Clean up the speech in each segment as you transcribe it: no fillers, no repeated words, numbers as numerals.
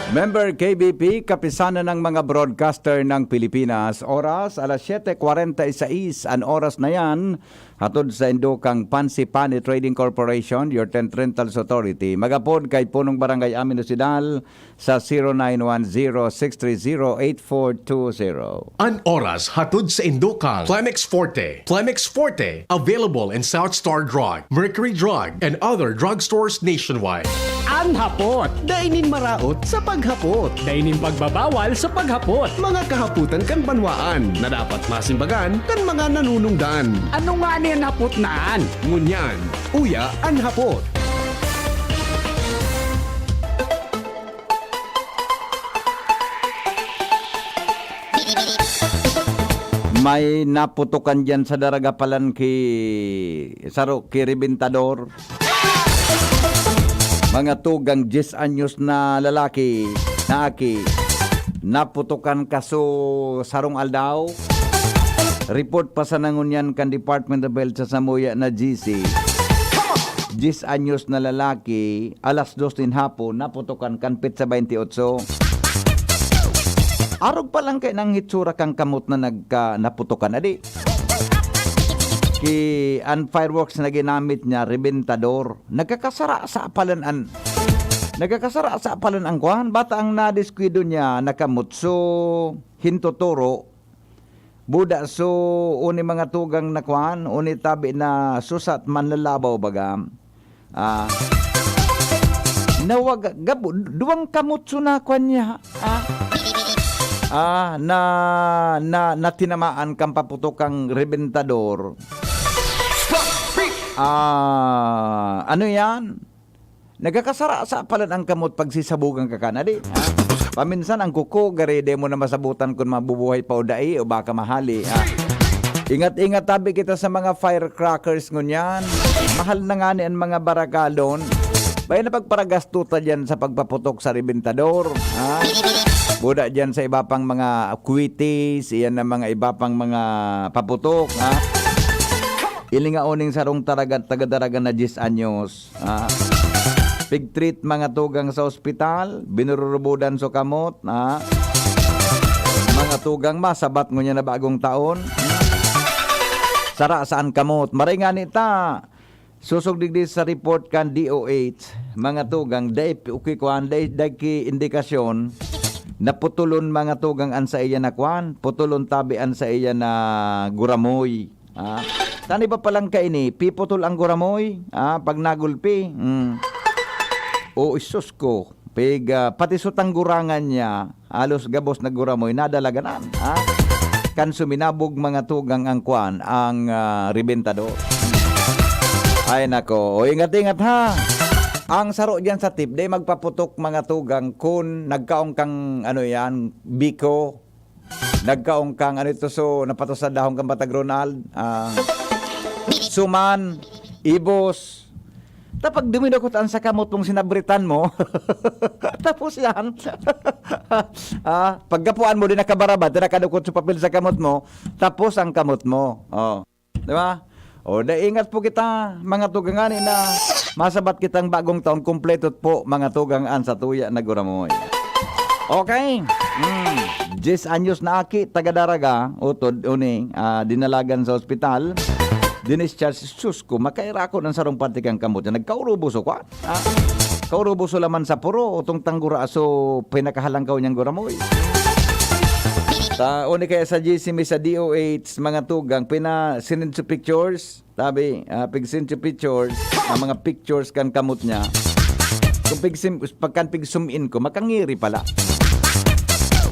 Member KBP, kapisanan ng mga broadcaster ng Pilipinas. Oras, alas 7:46 ang oras na yan. Hatod sa Indukang Pansipani Trading Corporation, your tent rentals authority. Magapod kay Punong Barangay Amin Osidal sa 0910-630-8420. An oras hatod sa Indukang Plemex Forte. Plemex Forte, available in South Star Drug, Mercury Drug, and other drugstores nationwide. Ang hapot, dainin maraot sa paghapot. Dainin pagbabawal sa paghapot. Mga kahaputan kan banwaan na dapat masimbagan kan mga nanunungdan. Ano nga niyan hapot naan? Ngunyan, uya ang hapot. May naputukan dyan sa daragapalan ki Ribintador. Mga tugang 10 anyos na lalaki na aki naputukan kaso sarong aldaw. Report pa sa nangunyan kan Department of Health sa Samuya na GC. 10 anyos na lalaki, alas 2 din hapon, naputukan kan pit sa 28. Arog pa lang kay nang hitsura kang kamot na naputukan adi. Ang fireworks na ginamit niya, Ribintador. Nagkakasara sa apalan ang kuhan. Bata ang nadiskwido niya, nakamutso, hintuturo. Buda so, uni mga tugang na kuhan, uni tabi na susat manlalabaw baga. Nawag, gabo, duwang kamutso na kuhan niya. Na tinamaan kang paputukang Ribintador. Ano yan? Nagkakasara sa apalan ang kamot pagsisabugan ka kanadi. Paminsan ang kuko, garide mo na masabutan kung mabubuhay pa o dai o baka mahali. Ingat-ingat tabi kita sa mga firecrackers ngunyan. Mahal na nga ni ang mga barakalon. Bayan na pagparagastuta dyan sa pagpaputok sa Ribintador. Buda dyan sa iba pang mga quities, iyan na mga iba pang mga paputok. Ilinga-uning sarong tagadaragan na 10 anyos. Pig treat mga tugang sa ospital, binurubudan so kamot. Mga tugang masabat ngunya na bagong taon. Sara saan kamot. Maringan ita. Susog digdi sa report kan DOH. Mga tugang, day ki indikasyon. Naputulon mga tugang an sa iya na kwan. Putulon tabian sa iya na guramoy. Tani ba palang kaini? Piputol ang guramoy. Pag nagulpi. Isus ko. Pati sutang gurangan niya. Alos gabos na guramoy. Nadalaganan. Kan suminabog mga tugang ang kwan. Ang Ribintador. Ay nako. Ingat-ingat ha. Ang saro diyan sa tip, day magpaputok mga tugang kun nagkaong kang biko. Nagkaong kang napatos sa dahong kang Batag Ronald. Suman, ibos. Tapag duminukot ang sa kamot mong sinabritan mo. Tapos yan. Paggapuan mo din nakabarabad, nakadukot sa papel sa kamot mo, tapos ang kamot mo. Di ba? Ingat po kita, mga tugangan na masabat kitang bagong taon, kumpletot po mga tugangan sa tuya na guramoy. Okay. 10 anyos na aki, tagadaraga, utod, dinalagan sa ospital, dinischarge, sus ko, makaira ko ng sarong partikang kamot. Nagkaurubuso ko. Kaurubuso laman sa puro, utong tanggura, so pinakahalangkaw niyang guramoy. Uni kaya sa GC sa DOH, mga tugang, pinasinid sa pictures, tabi, pigsin sa pictures, mga pictures kan kamot niya. Kung pagkan pig-zoom in ko, makangiri pala.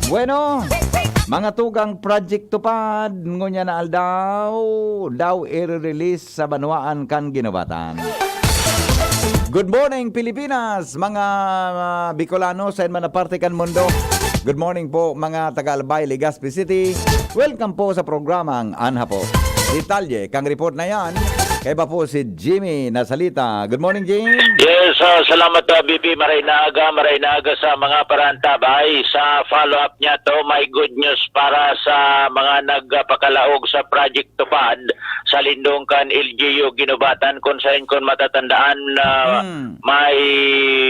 Bueno, mga tugang project tupad, ngunya na daw i-release sa banwaan kan ginubatan. Good morning Pilipinas, mga Bicolano sa man na parte kan mundo. Good morning po mga taga-Albay, Legazpi City. Welcome po sa programang Anhapo. Detalye, kang report na yan. Kaya ba po si Jimmy Nasalita. Good morning, Jim. Yes, So, salamat BP Maray Naga sa mga parantabay. Sa follow-up niya to, may good news para sa mga nagpakalaog sa Project Tupad sa Lindungkan, LGU, Ginubatan, kung saan kung matatandaan na may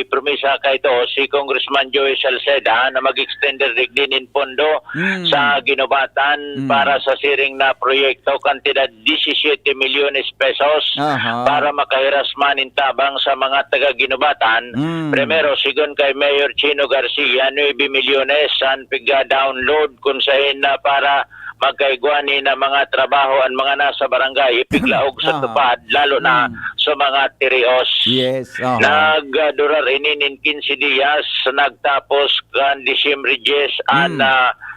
promisa kay to si Congressman Joey Salceda na mag-extend din pondo sa Ginubatan para sa siring na proyekto kantidad 17 milyones pesos para makahiras manintabang sa mga taga-Ginubatan. Primero, sigon kay Mayor Chino Garcia, 9 milyones ang piga-download kung saan na para magkaigwani na mga trabaho ang mga nasa barangay ipiglaog sa tupad, lalo na sa mga tirios. Yes. Nagdurar ininin 15 días, nagtapos kan December 10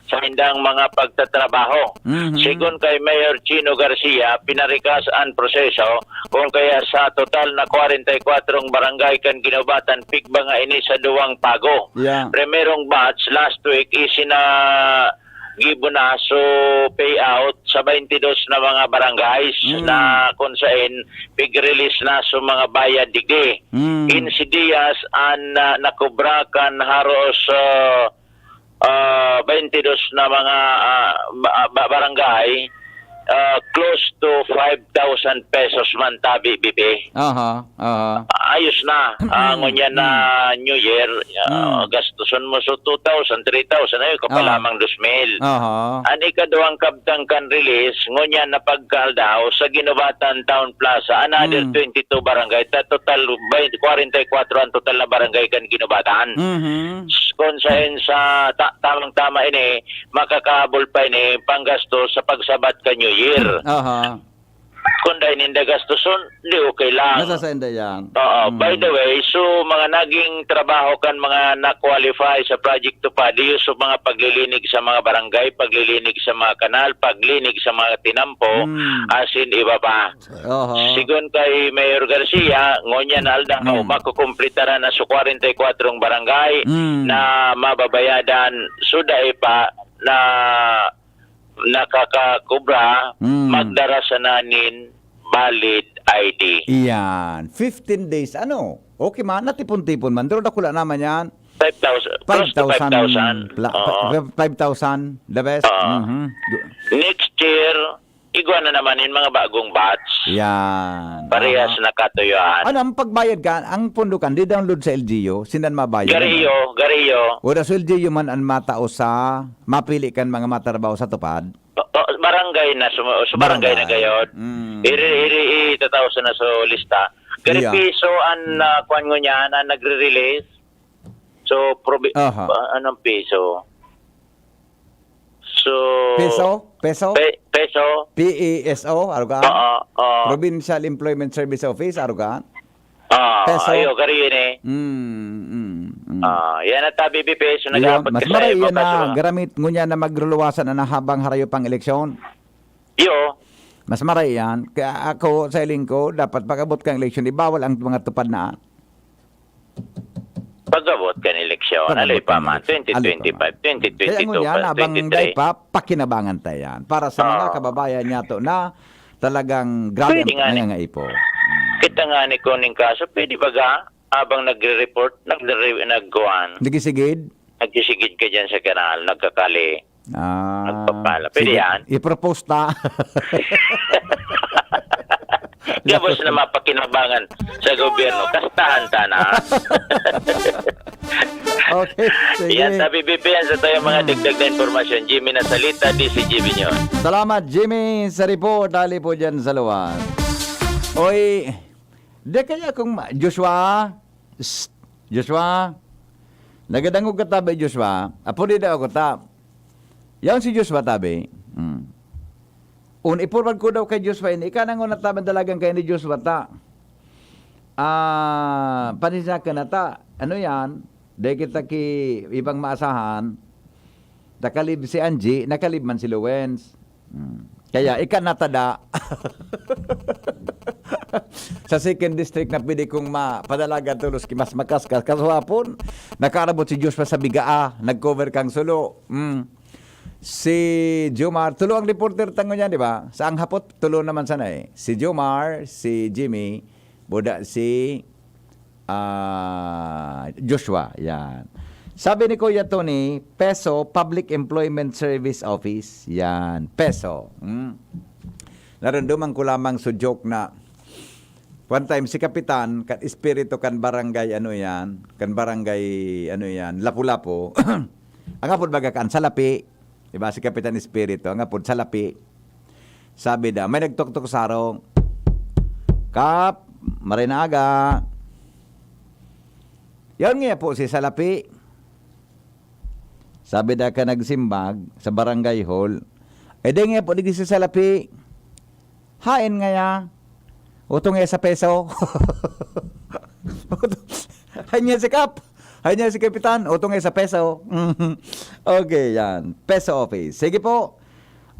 sa hindang mga pagtatrabaho. Sigon kay Mayor Chino Garcia, pinarikas ang proseso kung kaya sa total na 44 barangay kan Ginubatan, pigba nga ini sa duwang pago. Primerong batch last week isina gibo na so payout sa 22 na mga barangays na kung saan pig-release na sa mga bayad digdi. 15 días ang nakubra kan haros 22 na mga barangay, close to 5,000 pesos man tabi, BP. Ayos na. Ngunyan na New Year, gastuson mo so 2,000, 3,000, ay kapalamang 2,000. Ang ikaduang kabtang kan release, ngunyan na pagkaldaw sa Ginubatan Town Plaza, another 22 barangay, total 44 ang total na barangay kan Ginubatan. Kung saan sa tamang-tama ini, makakahabol pa ini panggasto sa pagsabat ka New Year. Kung dahil hindi gastuson, di okay lang. Nasasenda yan. By the way, so mga naging trabaho kan mga na-qualify sa Project Tupad, so mga paglilinig sa mga barangay, paglilinig sa mga kanal, paglinig sa mga tinampo, asin iba pa. Sigon kay Mayor Garcia, ngonya na aldaw, makukumplitara na sa 44 barangay na mababayadan, suday pa na nakakakubra, magdarasananin valid ID. Iyan. 15 days. Ano? Okay man. Natipon-tipon man. Pero nakula naman yan. 5,000. 5,000. 5,000. The best. Next year, igwa na naman yung mga bagong batch. Yan. Parehas na katuyuan. Ano, ang pagbayad ka, ang pondo kan, di-download sa LGU, sinan mabayad? Gariyo. O sa LGU man ang matao sa, mapili kan mga matrabaho sa tupad? Barangay na, barangay na gayod. Iri tataw sa na sa lista. Gari piso ang kwan ngo niya na nagre-release. So, anong piso? So, Peso? Peso? PESO, arugan? Provincial Employment Service Office, arugan? Peso? Ayo, kariyin eh. Yan at tabi peso naghapat mas maray yan na garamit ngunya na magruluwasan na habang harayo pang eleksyon. Yo. Mas maray yan. Kaya ako sa iling ko, dapat pagabot kang eleksyon, ibawal ang mga tupad na. Pagabot ka ng eleksyon, alay pa man, 2025, 2022, kaya ngunya, abang 2023. pa, pakinabangan tayo yan. Para sa mga kababayan niya to na talagang grabe ang nangangaipo. Kita nga ni Koning kaso, pwede ba ga, abang nagre-report, nagkuhan, Nagisigid? nagsisigid ka dyan sa kanal, nagkakali, nagpapala. Pwede yan? I-propose ta. Gabos na mapakinabangan sa gobyerno, kastahan ta na. Okay, sige. Yan, sabi BP, yan sa tayo mga dagdag na informasyon. Jimmy na salita, DCGB nyo. Salamat, Jimmy, sa report. Dali po dyan sa luwan. Oy, di kaya kung Joshua, nagadangog ka tabi, Joshua. Apo di daw ako ta. Yan si Joshua tabi. Ipurwag ko daw kay Joshua, ika nang unataban talagang kay ni Joshua ta. Panisya ka na ta. Ano yan? Di kita ki ibang maasahan. Nakalib si Angie, nakalib man si Luwens. Kaya ika natada. Sa second district na pwede kong mapadalagan tulos mas makaskas. Kaswapon, nakarabot si Joshua sa bigaa. Nag-cover kang sulo. Si Jomar, tulo ang reporter tango niya, di ba? Sa ang hapot, tulo naman sana eh. Si Jomar, si Jimmy, boda si Joshua, yan. Sabi ni Kuya Tony, PESO, Public Employment Service Office. Yan, PESO. Naranduman ko lamang joke na one time si Kapitan, kan espiritu kan barangay Lapu-Lapu. Ang apod baga kan salapi. Diba si Kapitan Espiritu, ang apod salapi. Sabi da, may nagtuktok sa arong. Kap, marinaga. Yan nga po si salapi. Sabi da ka nagsimbag sa barangay hall. Di nga po di si salapi. Hain nga ya. Utong nga sa peso. Hain niya si Kap. Hain niya si Kapitan. Utong nga sa peso. Okay, yan. Peso office. Sige po.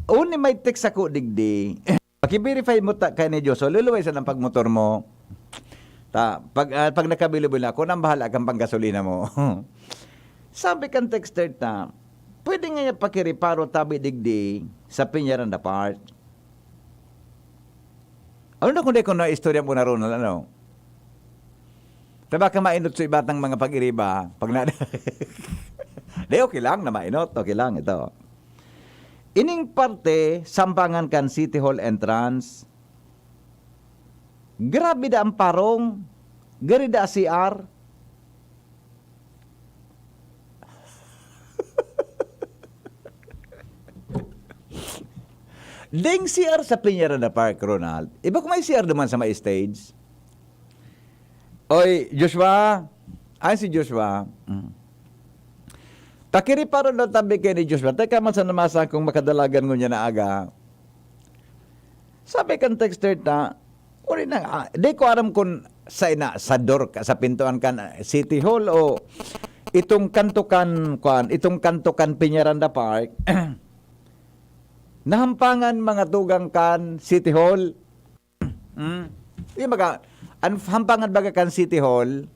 Uni may text ako digdi. Paki-verify mo kay ni Diyos. So, luluway sa ng pagmotor mo. Pag nakabilibol na, ako nang bahala kang panggasolina mo. Sabi kang texter na, pwede nga pakiriparo tabi digdi sa Piñaranda Park. Ano na kung di ko na istorya mo na ron, ano? Diba ka mainot sa ibatang mga pag-iriba? Pag na... Di, okay lang na mainot. Okay lang ito. Ining parte, sampangan kan City Hall entrance. Grabe da ang parong. Gari da CR. Ding CR sa Piñaranda Park, Ronald. Iba kung may CR naman sa may stage. Oy, Joshua. Ay, si Joshua. Pakiriparo na tabi kay ni Joshua. Teka man sa namasa kung makadalagan ko niya na aga. Sabi kang texter na, uli na, di ko aram kung sa door, sa pintuan kan City Hall o itong kantukan Piñaranda Park. Nahampangan mga tugang kan City Hall. Hampangan baga kan City Hall.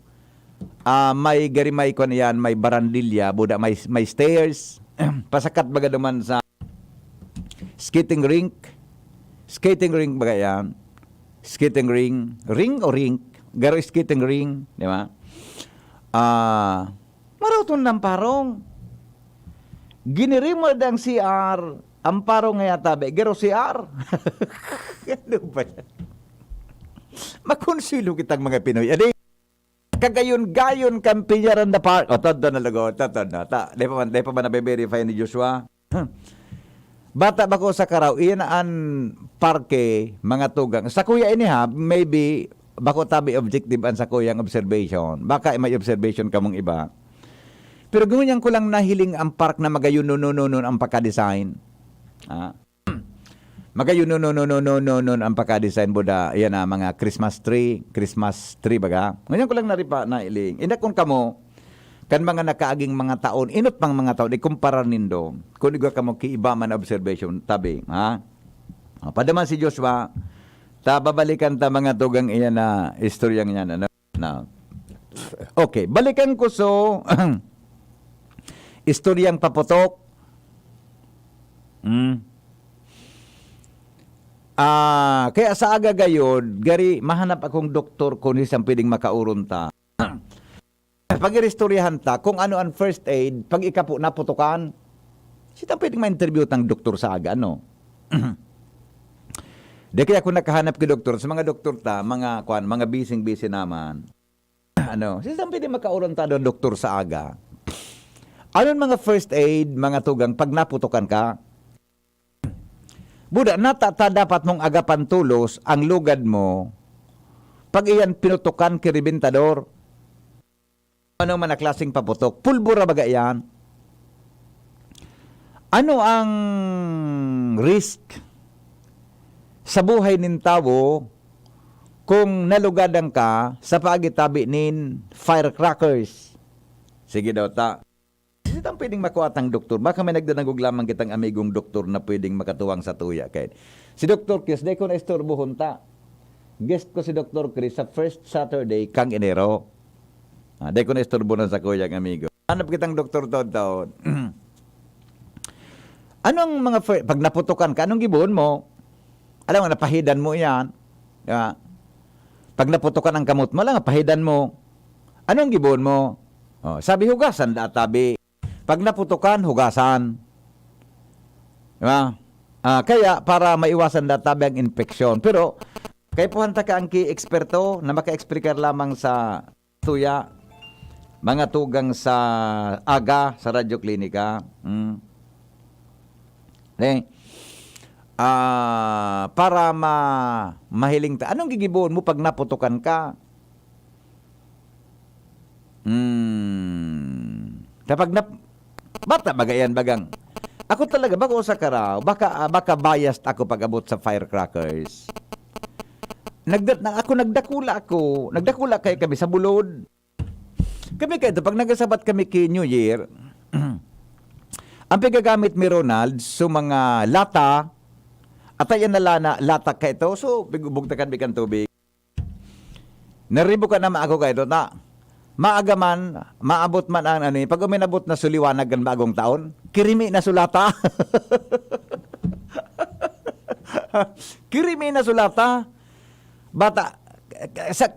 May garimay ko na yan, may barandilya, buda, may stairs. Pasakat baga naman sa skating rink. Skating rink baga yan. Skating ring. Ring o rink? Garo skating ring. Di ba? Maruton ng parong. Ginirim mo dang CR. Ang parong nga yatabi, garo CR. Ano ba yan? Makonsilo kitang mga Pinoy. Adi, kagayon-gayon kang Piñaranda Park. O, todo na lago, todo na. Di pa ba nabe-verify ni Joshua? Bata ba ko sa karaw, iyan ang parke, mga tugang. Sa kuya ini ha, maybe, bako tabi objective ang sa kuyang observation. Baka may observation kamong iba. Pero ganyan ko lang nahiling ang park na magayon-nunununon ang pagka-design. Magayon-nunununon ang pagka-design buda. Iyan na, mga Christmas tree baga. Ganyan ko lang nailing. Ina kung kamo, kan mga nakaaging mga taon, inot pang mga taon, ikumpara nindo. Kung iga kamo kiiba man observation, tabi. Padaman si Joshua, babalikan ta mga tugang iyan na istoryang yan. Ano? Na. Okay, balikan ko so, istoryang paputok. Kaya sa aga gayod, gari, mahanap akong doktor kung isang pwedeng makauron ta. Pag-iristoryahan ta, kung ano ang first aid, pag ikapo naputukan, sitang pwedeng ma-interview tang doktor sa aga, ano? Di kaya kung nakahanap ki doktor, sa mga doktor ta, mga busy naman, ano, sitang pwedeng makauron ta doon doktor sa aga. Anong mga first aid, mga tugang, pag naputukan ka? Buda, dapat mong agapan tulos ang lugad mo pag iyan pinutukan kiribintador. Anong man na klaseng paputok? Pulbura baga yan? Ano ang risk sa buhay nin tao kung nalugadan ka sa pagitabi nin firecrackers? Sige daw ta. Sitang pwedeng makuatang doktor. Baka may nagdanagog lamang kitang amigong doktor na pwedeng makatuwang sa tuya. Kahit. Si Dr. Chris, di ko na istorbohon ta. Guest ko si Dr. Chris sa first Saturday, kang Enero. Di ko na istorbohon sa kuyang amigo. Hanap kitang doktor taon. Anong mga pag naputukan ka, anong gibuhon mo? Alam mo, napahidan mo yan. Diba? Pag naputukan ang kamot mo lang, napahidan mo. Anong gibon mo? Oh, sabi hugasan da tabi. Pag naputukan, hugasan. Diba? Kaya para maiwasan da tabi ang infeksyon. Pero kay puhanta ka ang ki-eksperto na maka-explicar lamang sa tuya, mga tugang sa aga sa radyo klinika. Para mahiling ta. Anong gigibon mo pag naputukan ka? Kapag bata bagayan bagang. Ako talaga bako sa karaw, baka biased ako pag abot sa firecrackers. Nagdakula kay kami sa bulod. Kami kayo, pag nagasabat kami ki New Year, ang pigagamit mi Ronald so mga lata, at ayan na lata ka ito, so bugtakan bikan tubig. Naribo ka naman ako kayo, na maaga man, maabot man ang ano, pag uminabot na suliwanag ang bagong taon, kirimi na sulata. Kirimi na sulata. Bata,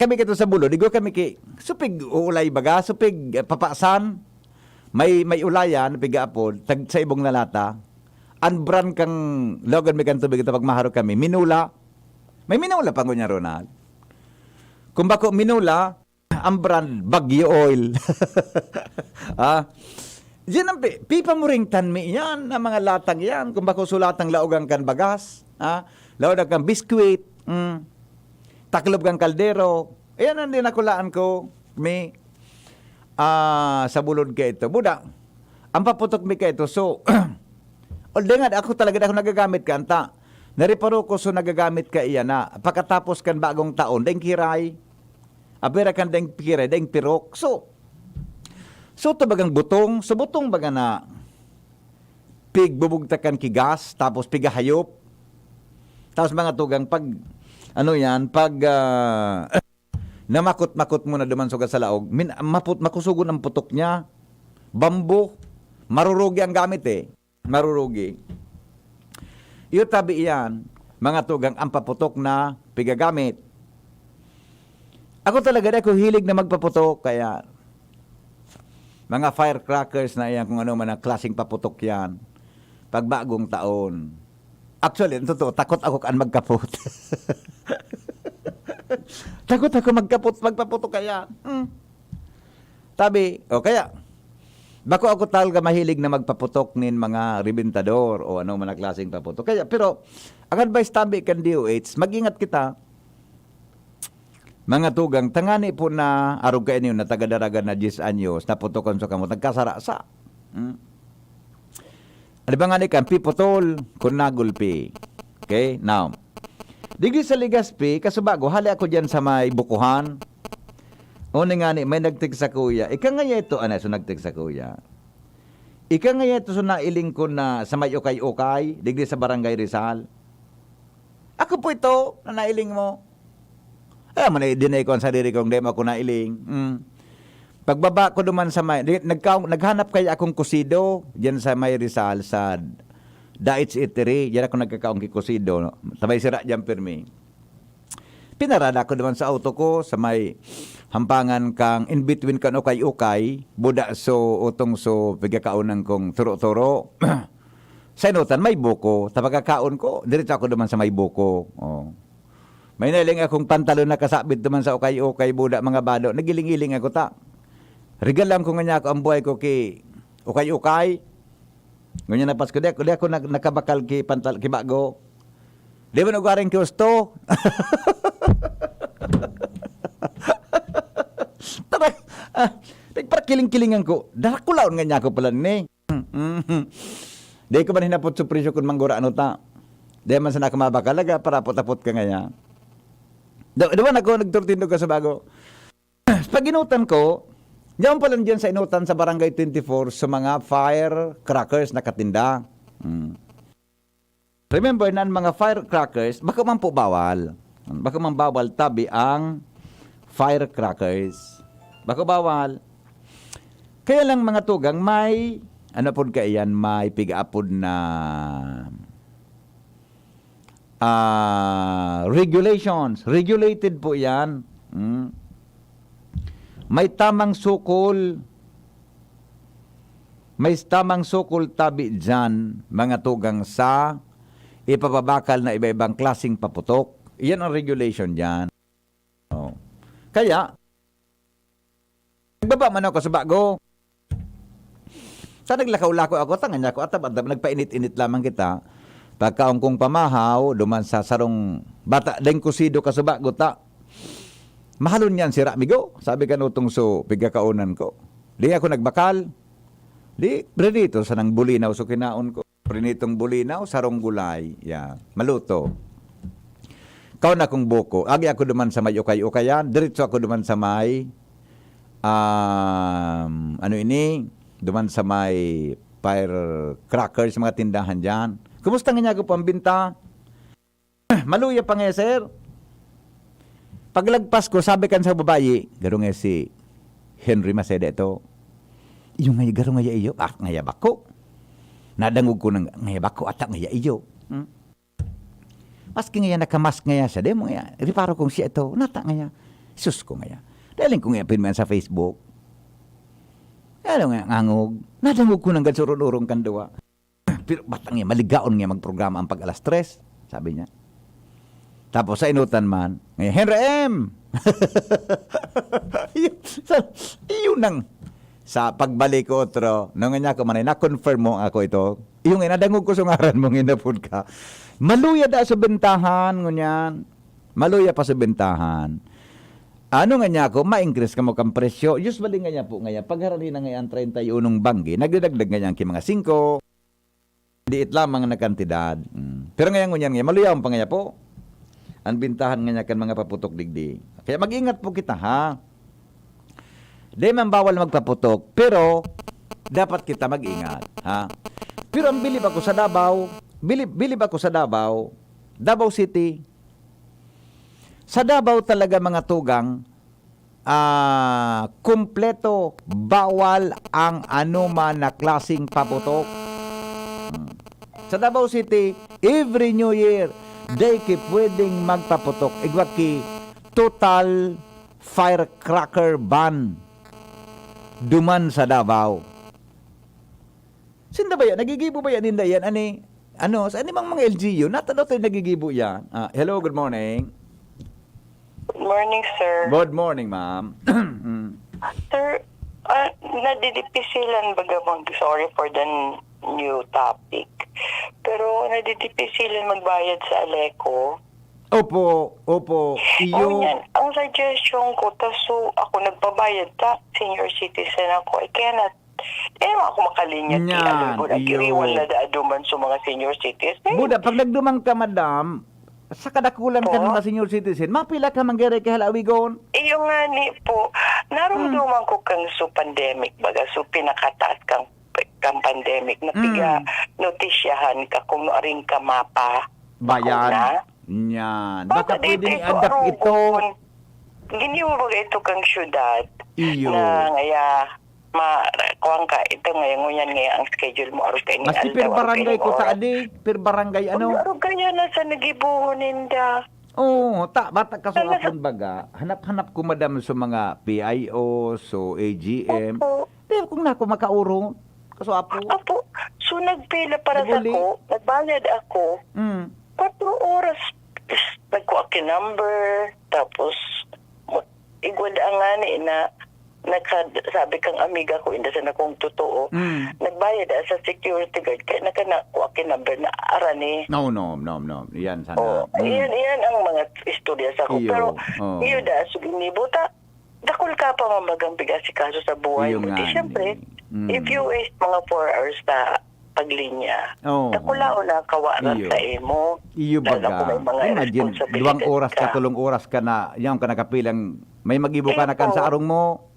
kami kito sa bulod, digo kami supig ulay baga, supig papasan, may ulayan, pigaapod, tag sa ibong nalata, anbran kang logan may kang tubig ito pag maharo kami, minula, may minula pa niya Ronald. Kung bako minula, ang brand, Bagyo Oil. Diyan ang pipa mo ring tanmi yan, ang mga latang yan, kung bako sulatang laogang kan bagas, laogang kan biskuit, taklob kang kaldero. Ayan ang dinakulaan ko. May sa bulod ka ito. Buda, ang paputok mi ka ito. So, dengan, ako talaga nagagamit ka. Anta, nariparo ko so nagagamit ka iyan na. Pagkatapos kan bagong taon, deng kiray. Abera kan deng kiray, deng pirok. So tabagang butong. So, butong baga na bubugtakan kigas, tapos pigahayop. Tapos mga tugang pag namakot-makot mo na duman sa laog, makusugon ang putok niya, bambo, marurugi ang gamit marurugi. Iyo tabi iyan, mga tugang ang paputok na pigagamit. Ako talaga ako hilig na magpaputok, kaya mga firecrackers na iyan, kung ano man ang klaseng paputok yan, pag bagong taon. Actually, totoo, takot ako kaan magkapot. Takot ako magpaputok kaya. Tabi, kaya, bako ako talaga mahilig na magpaputok nin mga ribintador o ano man ang klaseng paputok. Kaya, pero, ang advice tabi kan DOH, mag-ingat kita. Mga tugang, tangani po na arog kayo niyo na tagadaragan na 10 anyos, naputokan sa kamot, nagkasarasa. Ano ba nga ni kan? Piputol, kunagulpi. Okay, now. Digi sa Ligaspi, kasubago, hali ako dyan sa may bukuhan. O nga ni, may nagtig sa kuya. Ika nga ito, so nagtig sa kuya. Ika nga ito, so nailing ko na sa may ukay-ukay, digdi sa Barangay Rizal. Ako po ito, na nailing mo. Dinay ko ang sarili kong demo ako nailing. Pagbaba ko duman sa may, naghanap kaya akong kusido, dyan sa may Rizal, sa Daits Eatery, dyan ako nagkakaong kikusido, tabay sira dyan pirmi. Pinarada ko duman sa auto ko, sa may hampangan kang in between kan ukay-ukay, buda so utong so pagkakaunan kong turo-turo. Sa inutan, may buko, tapagkakaon ko, diretso ako duman sa may buko. May naling akong pantalon na kasabit duman sa ukay-ukay, buda mga bado, nagiling-iling ako ta. Regalam ko nga niya ako ang buhay ko ki ukay-ukay. Ganyan na pas ko. Di ako nakabakal ki bago. Di ba nagaring ki gusto? Tara, nagparakiling-kilingan ko. Darakulaon nga niya ako pala ni. Di ko man hinapot sa presyo kung manggura ano ta. Di man sa nakamabakalaga para potapot ka nga niya. Di ba nagturtindo ka sa bago? Pag inutan ko, diyan pala dyan sa inutan sa Barangay 24 sa mga firecrackers na katinda. Remember na mga firecrackers, baka man po bawal. Baka man bawal tabi ang firecrackers. Baka bawal. Kaya lang mga tugang may, ano po kaiyan, may pigaapod na regulations. Regulated po yan. may tamang sukol. May tamang sukol tabi dyan, mga tugang sa ipapabakal na iba-ibang klaseng paputok. Iyan ang regulation dyan. Oh. Kaya, nagbaba man ako sa bago. Sa naglakaw-lako ako, tangan niya ako, at nagpainit-init lamang kita. Pagkaong kong pamahaw, duman sa sarong bata, dahil kusido ka sa bago ta. Mahalon yan, sira, migo. Sabi ka nutong so, pigkakaunan ko. Di ako nagbakal. Di, prinito sa nang bulinaw so kinaon ko. Prinitong bulinaw, sarong gulay. Yeah, maluto. Kaon akong buko. Agi ako duman sa may ukay-ukayan. Diretso ako duman sa may duman sa may firecrackers, mga tindahan dyan. Kumusta nga niya ako pambinta? Maluya pa nga, sir. Paglagpas ko, sabi kan sa babayi, garo nga si Henry Maceda ito. Yung nga garo nga iyo, nga bako. Nadangog ko ng nga bako at nga iyo. Maski nga nakamask nga siya, demo nga, riparo kong siya ito, nata nga, sus ko nga. Daling ko nga pinman sa Facebook. Ano nga, ngangog. Nadangog ko ng gansurun-urong kanduwa. Pero batang nga, maligaon nga magprograma ang pag alas 3, sabi niya. Tapos sa inutan man, ngayon, Henry M! Iyon nang sa pagbalik ko otro, nung nga ko manay, na-confirm mo ako ito. Yung inadangog ko sa ngaran mong inapod ka. Maluya da sa bentahan, ngunyan. Maluya pa sa bentahan. Ano nga niya ako, ma-increase ka mo kang presyo. Usually nga niya po ngayon, pagharali na ngayon 31 banggi, nagdadagdag nga niya ang mga 5. Diit lamang na kantidad. Pero ngayon ngunyan ngayon, maluya ang pangaya po. Ang bintahan nga niya kan mga paputok digdi. Kaya mag-ingat po kita, ha? Di man bawal magpaputok, pero dapat kita mag-ingat, ha? Pero ang bilib ako sa Davao, bilib ako sa Davao, Davao City. Sa Davao talaga mga tugang, kumpleto, bawal ang anuman na klaseng paputok. Sa Davao City, every New Year, they keep pwedeng magpaputok. Igwaki, total firecracker ban. Duman sa Davao. Sinda ba yan? Nagigibo ba yan? Hindi yan? Sa animang mga LGU? Natano tayo nagigibo yan? Hello, good morning. Good morning, sir. Good morning, ma'am. Sir, nadidipisilan bagamang, sorry for the new topic, pero nadidipisilan magbayad sa Aleco. Opo. Ang suggestion ko, taso ako nagpabayad ta, senior citizen ako, I cannot, ako makalinya nag-iriwal na daaduman sa mga senior citizen. Buda, pag nagdumang ka, madam, sa kadakulan ka ng mga senior citizen, mapila ka manggere kay halawigon? Iyo nga ni po, narumduman ko kang so pandemic, baga so pinakataas kang pandemic, napiga notisyahan ka kung noaring ka mapa. Bayan. Yan. Baka pwede ni adak ito. Giniyo ba ito kang syudad? Iyo. Na ngaya, kuwang ka, ito ngayon, ngunyan ngayon ang schedule mo, aros kayo ni Mas per barangay ko sa adi. Per barangay ano? Aro kaya na sa nagibuhon ninda. Oo, bata ka sa kapon baga. Hanap-hanap ko madam sa mga PIO, so AGM. Opo. Pero kung nako makauro, kaso apo. Apo, so nagpila para sa Naguli. ko, nagbayad ako, 4 oras, nagkuha ki number, tapos, igwala nga ni na, sabi kang amiga ko, hindi sa nakong totoo, nagbayad sa security guard, kaya nakanakuha ki number na arani. No. Yan sana. Iyan ang mga istorya sa ko. Iyo. Pero, Oo. iyo da, suginibuta, dakol ka pa mamagang bigas si kaso sa buhay Iyo mo. nga Di, syempre, ni. if you waste mga 4 hours sa paglinya, Oo. dakula o na kawaran Iyo. sa imo. Iyo Dahil ako baga. may mga Imagine, responsibilidad 2 oras ka, 3 oras ka na, yan ka nakapilang, may mag-ibo ka na kan sa arong mo.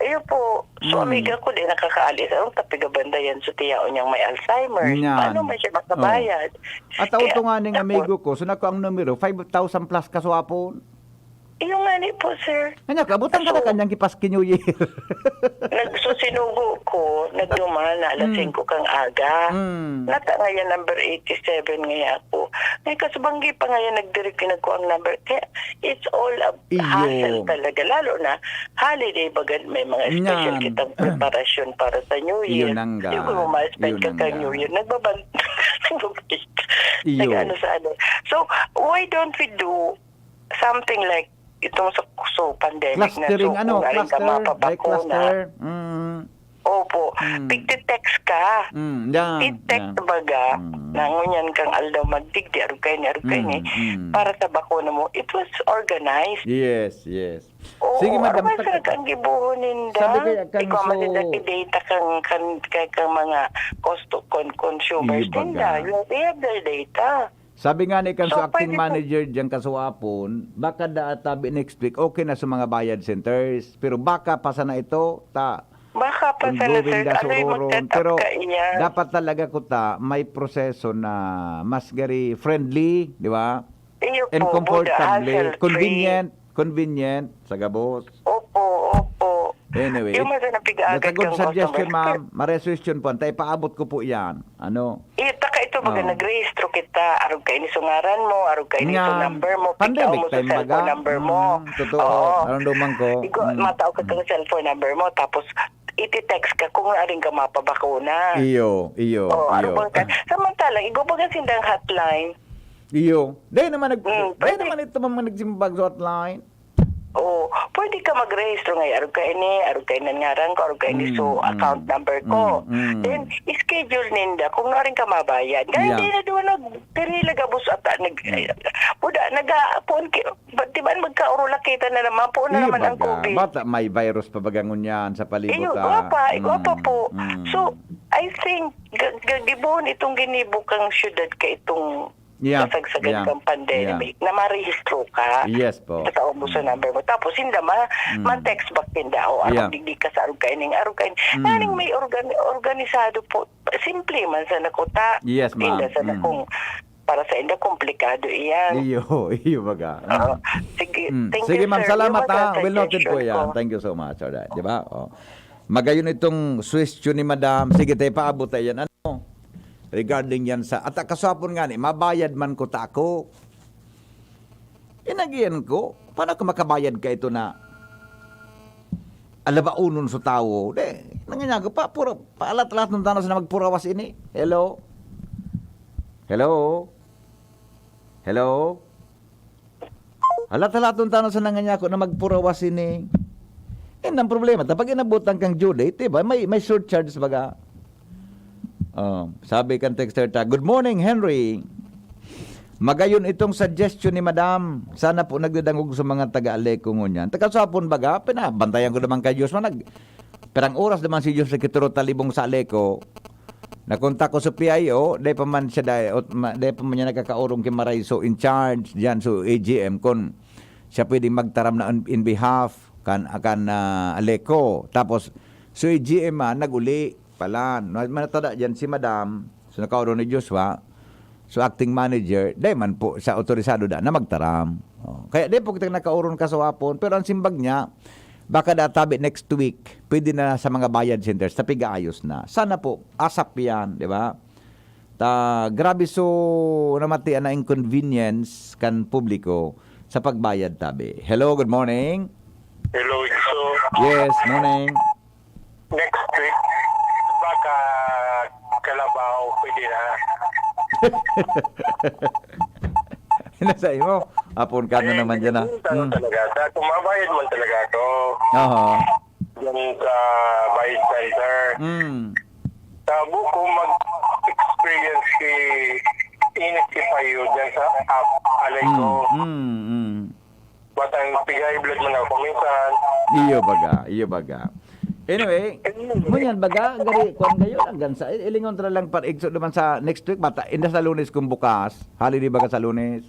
Iyo po, so amiga ko din nakakaalis. Anong tapigabanda yan sa tiyaon niyang may Alzheimer? Yan. Paano man siya makabayad? At auto nga ning amigo ko, so nako ang numero, 5,000 plus kaswapon. Yung nga ni po, sir. Kanya, kabutan ka na kanyang kipaski New Year. Nagsusinugo ko, nagduman na alas 5 kang aga. Mm. Nata ngayon number 87 ngayon ako. Ngayon kasubanggi pa ngayon nagdirect ko ang number. Kaya it's all a Iyo. hassle talaga. Lalo na holiday bagad may mga special Yan. kitang preparasyon para sa New Year. Iyo nangga. Hindi ko ma-spend Iyo ka kang nangga. New Year. Nagbabalik. Iyo. Nag-ano sa ano. So, why don't we do something like itong sa pandemic Clustering, na ano, kung alin ka cluster, by mapapakuna. cluster. Opo. Pigti-text ka. Yan. I-text yan. baga na ngunyan kang aldaw magdigdi, arugay ni, para sa bakuna mo. It was organized. Yes, yes. Oo, Sige, madam. arumay sa kang gibuhonin da. Sabi kaya kang Ikaw so- matindaki data kang mga consumers Iyo baga. din da. They have their data. Sabi nga ni kan So, sa acting pwede po- manager diyan kasuapon, baka tabi next week okay na sa mga bayad centers, pero baka pa sana ito Baka pa sa ongoing sir, da aloy suroron. mag-set Pero up ka iyan. dapat talaga ko may proseso na mas gari friendly, di ba? Iyo And po, comfortable, hassle-free. convenient sa gabos. Opo, opo. Anyway, Yung mga napigaagad that's a good kang suggestion, customer. ma'am. Ma-resolution po. Tay paabot ko po yan. Ano? Taka ito baga Oh. nag-rehistro kita, arog kayo ni sungaran mo, arog kayo ni Nga, number mo, pandemic pikaw mo sa time cellphone baga. number mo. Totoo. Naramdaman ko. Matao ka sa cellphone number mo, tapos iti-text ka kung aring ka mapabakuna. Iyo. Ano bang ka? Samantalang, igubagan sindang hotline. Iyo. Dahil naman pwede. dahil naman ito mga nagsimbag sa hotline. Pwede ka mag-rehistro ngayon. Arog kayo ni ngaran ko, arog kayo ni so account number ko. Then, schedule ninda kung aring ka mabayad. Kaya Yeah. hindi na doon nagpirila gabos at nag-apon di ba magkaurula kita na naman po na naman ang COVID. Bata may virus pa bagangon yan sa Iyo, palibutan. gwapa po. So, I think, gagibuhon itong ginibukang syudad ka itong Yeah, kasagsagan yeah, kang pandemic na marehistro ka. Yes po. Sa ubuso number mo. Tapos, hindi man-text back tinda o Yeah. digdi ka sa arugay ning. Naning may organisado po. Simple man sa nakuta. Yes, ma'am. Tinda sa nakong, para sa inda, komplikado iyan. Iyo baga. Sige, thank Sige you, ma'am, sir. salamat Yung mga Well noted po suggestion yan. ko. Thank you so much. Alright, di ba? Magayon itong question ni madam. Sige, tayo paabot tayo yan. Ano? Regarding yan sa... At kasapon nga ni, mabayad man ko ta ako. Inagiyan ko. Paano ka makabayad ka ito na alabaunon sa tao? Nanganyago pa. Paalat-alat ng tanos na magpurawas ini. Hello? Hello? Hello? Alat-alat ng tanos na nanganyako na magpurawas ini. Yan ang problema. Tapos inabutan kang due date, diba? May surcharge baga. Sabi kan texter ta, good morning Henry. Magayon itong suggestion ni madam. Sana po nagdadangog sa mga taga-Aleco ngunyan. Takasapon baga, pinabantayan ko naman kay Diyos. Perang oras naman si Diyos sa kituro talibong sa Aleco. Nakontak ko sa PIO, day pa man siya niya nakakaurong kay Maraiso in charge diyan so AGM kon siya pwedeng magtaram na in behalf kan Aleco. Tapos so AGM naguli pala. Manatada dyan si madam, so nakauron ni Joshua, so acting manager, day man po sa otorisado na magtaram. Kaya day po kita nakauron ka sa wapon, pero ang simbag niya, baka databi next week, pwede na sa mga bayad centers, tapi gaayos na. Sana po, asap yan, di ba? Grabe so namatian na inconvenience kan publiko sa pagbayad tabi. Hello, good morning. Hello, so Yes, morning. next week, baka Kalabaw pwede na. Nasa mo, apon ka na naman dyan Talaga, kumabayad man talaga ako. Oo. Yan sa Bayad Center. Tabo ko mag-experience init si Payo dyan sa app alay ko. Batang pigay blood man ako minsan. Iyo baga. Anyway, munyan baga, gari, kung gayon, hanggang sa, ilingon tala lang par igso naman sa next week, bata, inda sa Lunes kung bukas, holiday baga sa Lunes.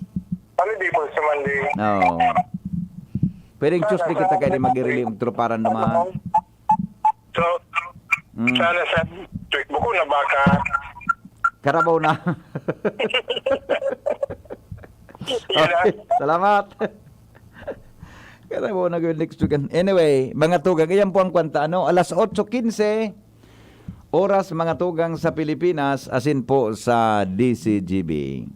Ano di po sa Monday? No. Pwedeng Tuesday kita kayo mag-irili magtruparan naman. So, sana sa tweet mo ko na baka Karabaw na. Okay, salamat. Kaya mo na gawin next week. Anyway, mga tugang, iyan po ang kwanta. Ano? Alas 8:15 oras mga tugang sa Pilipinas, asin po sa DCGB.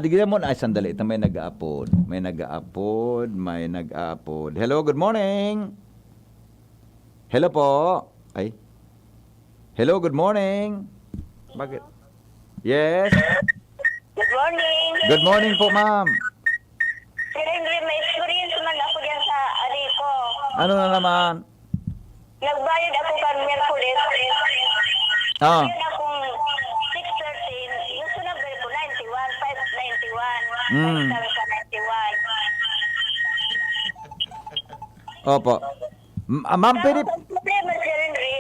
Digyan mo na. Ay, sandali. Ito may nag-upload. May nag-upload. Hello, good morning. Hello po. Ay. Hello, good morning. Bakit? Yes. Good morning. Good morning po, ma'am. Sir Henry, may experience man ako dyan sa Arico. Ano na naman? Nagbayad ako kan Merkulis. Ah. Yun akong 613. Yung sunod ko 91, 591. Mm. Sa 91. Opo. Ma'am, pwede... Ang problema, Sir Henry,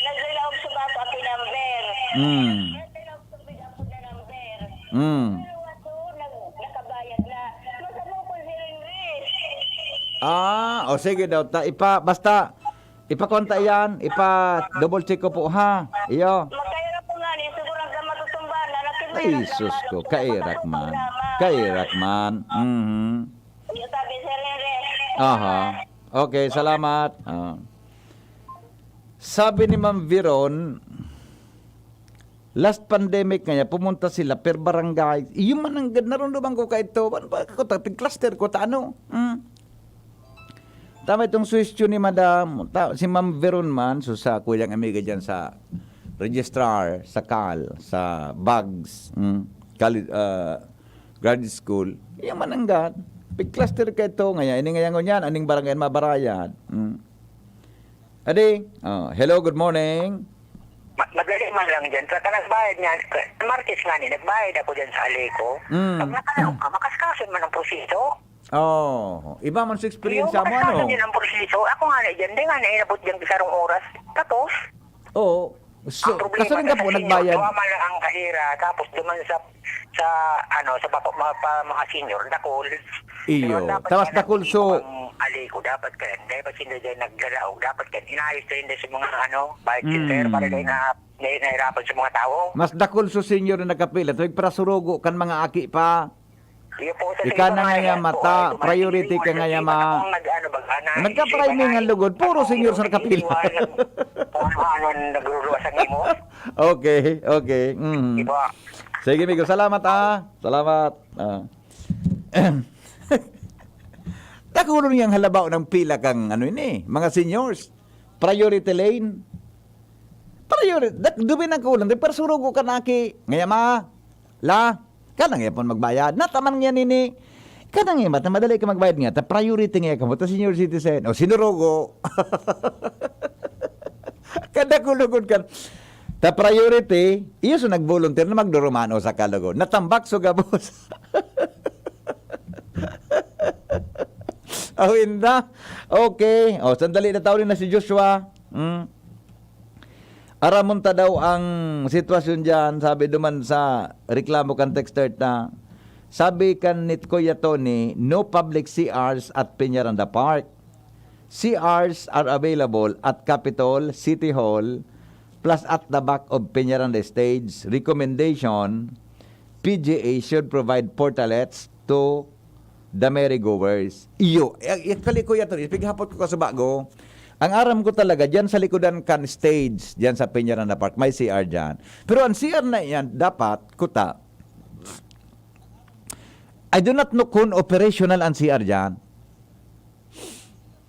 naglalawag sa bako ako number. Naglalawag sa ako na number. Pero ako, nakabayad na. Masama ko, Sir Henry. O sige daw. Basta, ipakonta yan. Double check ko po, ha? Iyo. Magkaya po nga ni, siguro ang matutumbahan na Ay, sus ko. Kairak man. Yung sabi, Sir Henry. Aha. Okay, salamat. Sabi ni Ma'am Viron, last pandemic nga pumunta sila per barangay. Yung man ang naramdaman ko ka ito. Ano ba ko cluster ko ano? Tama itong suwestyon ni Madam. Si Ma'am Viron man, so sa kuyang amiga dyan sa registrar, sa CAL, sa BAGS, graduate school. Yung man ang cluster ka ito. Ngayon, ini ngayon yan, aning barangay mabarayad. Adi, hello, good morning. Madali man lang dyan. Sa nagbayad niya, Martes nga ni, nagbayad ako dyan sa Aleco. Pag natanong ka, makaskasin man ang proseso. Iba man sa experience mo, ano? Makaskasin din ang proseso. Ako nga na dyan, di nga na inabot dyan isang oras. Tapos, Oo. So, ang problema kaso rin ka po nagbayad. Tuwaman lang ang kahira, tapos duman sa mga senior, dakol. Iyo. Pero dapat Tapos yan, dakol, so- ang Aleco, dapat ka yan. Dapat sila dyan naggalaw. Dapat ka yan. Inayos ka rin sa mga bike filter para dahil nahirapan sa mga tao. Mas dakol so senior na nakapila. Tuwig para surugo kan mga aki pa. Iyo po, sa Ika iba na nga yan yan, po, mata. ay, Priority ka nga yan, ma. Kung Nagka-priming ang lugod. Puro senior sa nakapila. Kung ano nagluluwas ang imo. Okay. Diba? Sige, Migo. Salamat, Salamat. Takulo niyang halabaw ng pila kang mga seniors. Priority lane. Dubi ng kulang. Pero surugo ka na ki. Ngayon kanang yapon magbayad. Nataman nga nini. Kanang madali ka magbayad nga. Ta priority nga ka mo. Ta senior citizen. O sinurugo. Kada kulugod ka. Ta priority. Iyo so nag-volunteer na magdurumano sa kalugod. Natambak so gabos. Inda. Okay. Sandali na tawin na si Joshua. Aramunta daw ang sitwasyon dyan, sabi duman sa reklamo kan texter na, sabi kan nit Kuya Tony, no public CRs at Peñaranda Park. CRs are available at Capitol, City Hall, plus at the back of Peñaranda Stage. Recommendation, PGA should provide portalets to the merry-goers. Iyo, actually Kuya Tony, pighapot ko sa bago. Ang aram ko talaga, dyan sa likodan kan stage, dyan sa Peñaranda Park, may CR dyan. Pero ang CR na yan, dapat, kuta, I do not know kung operational ang CR dyan.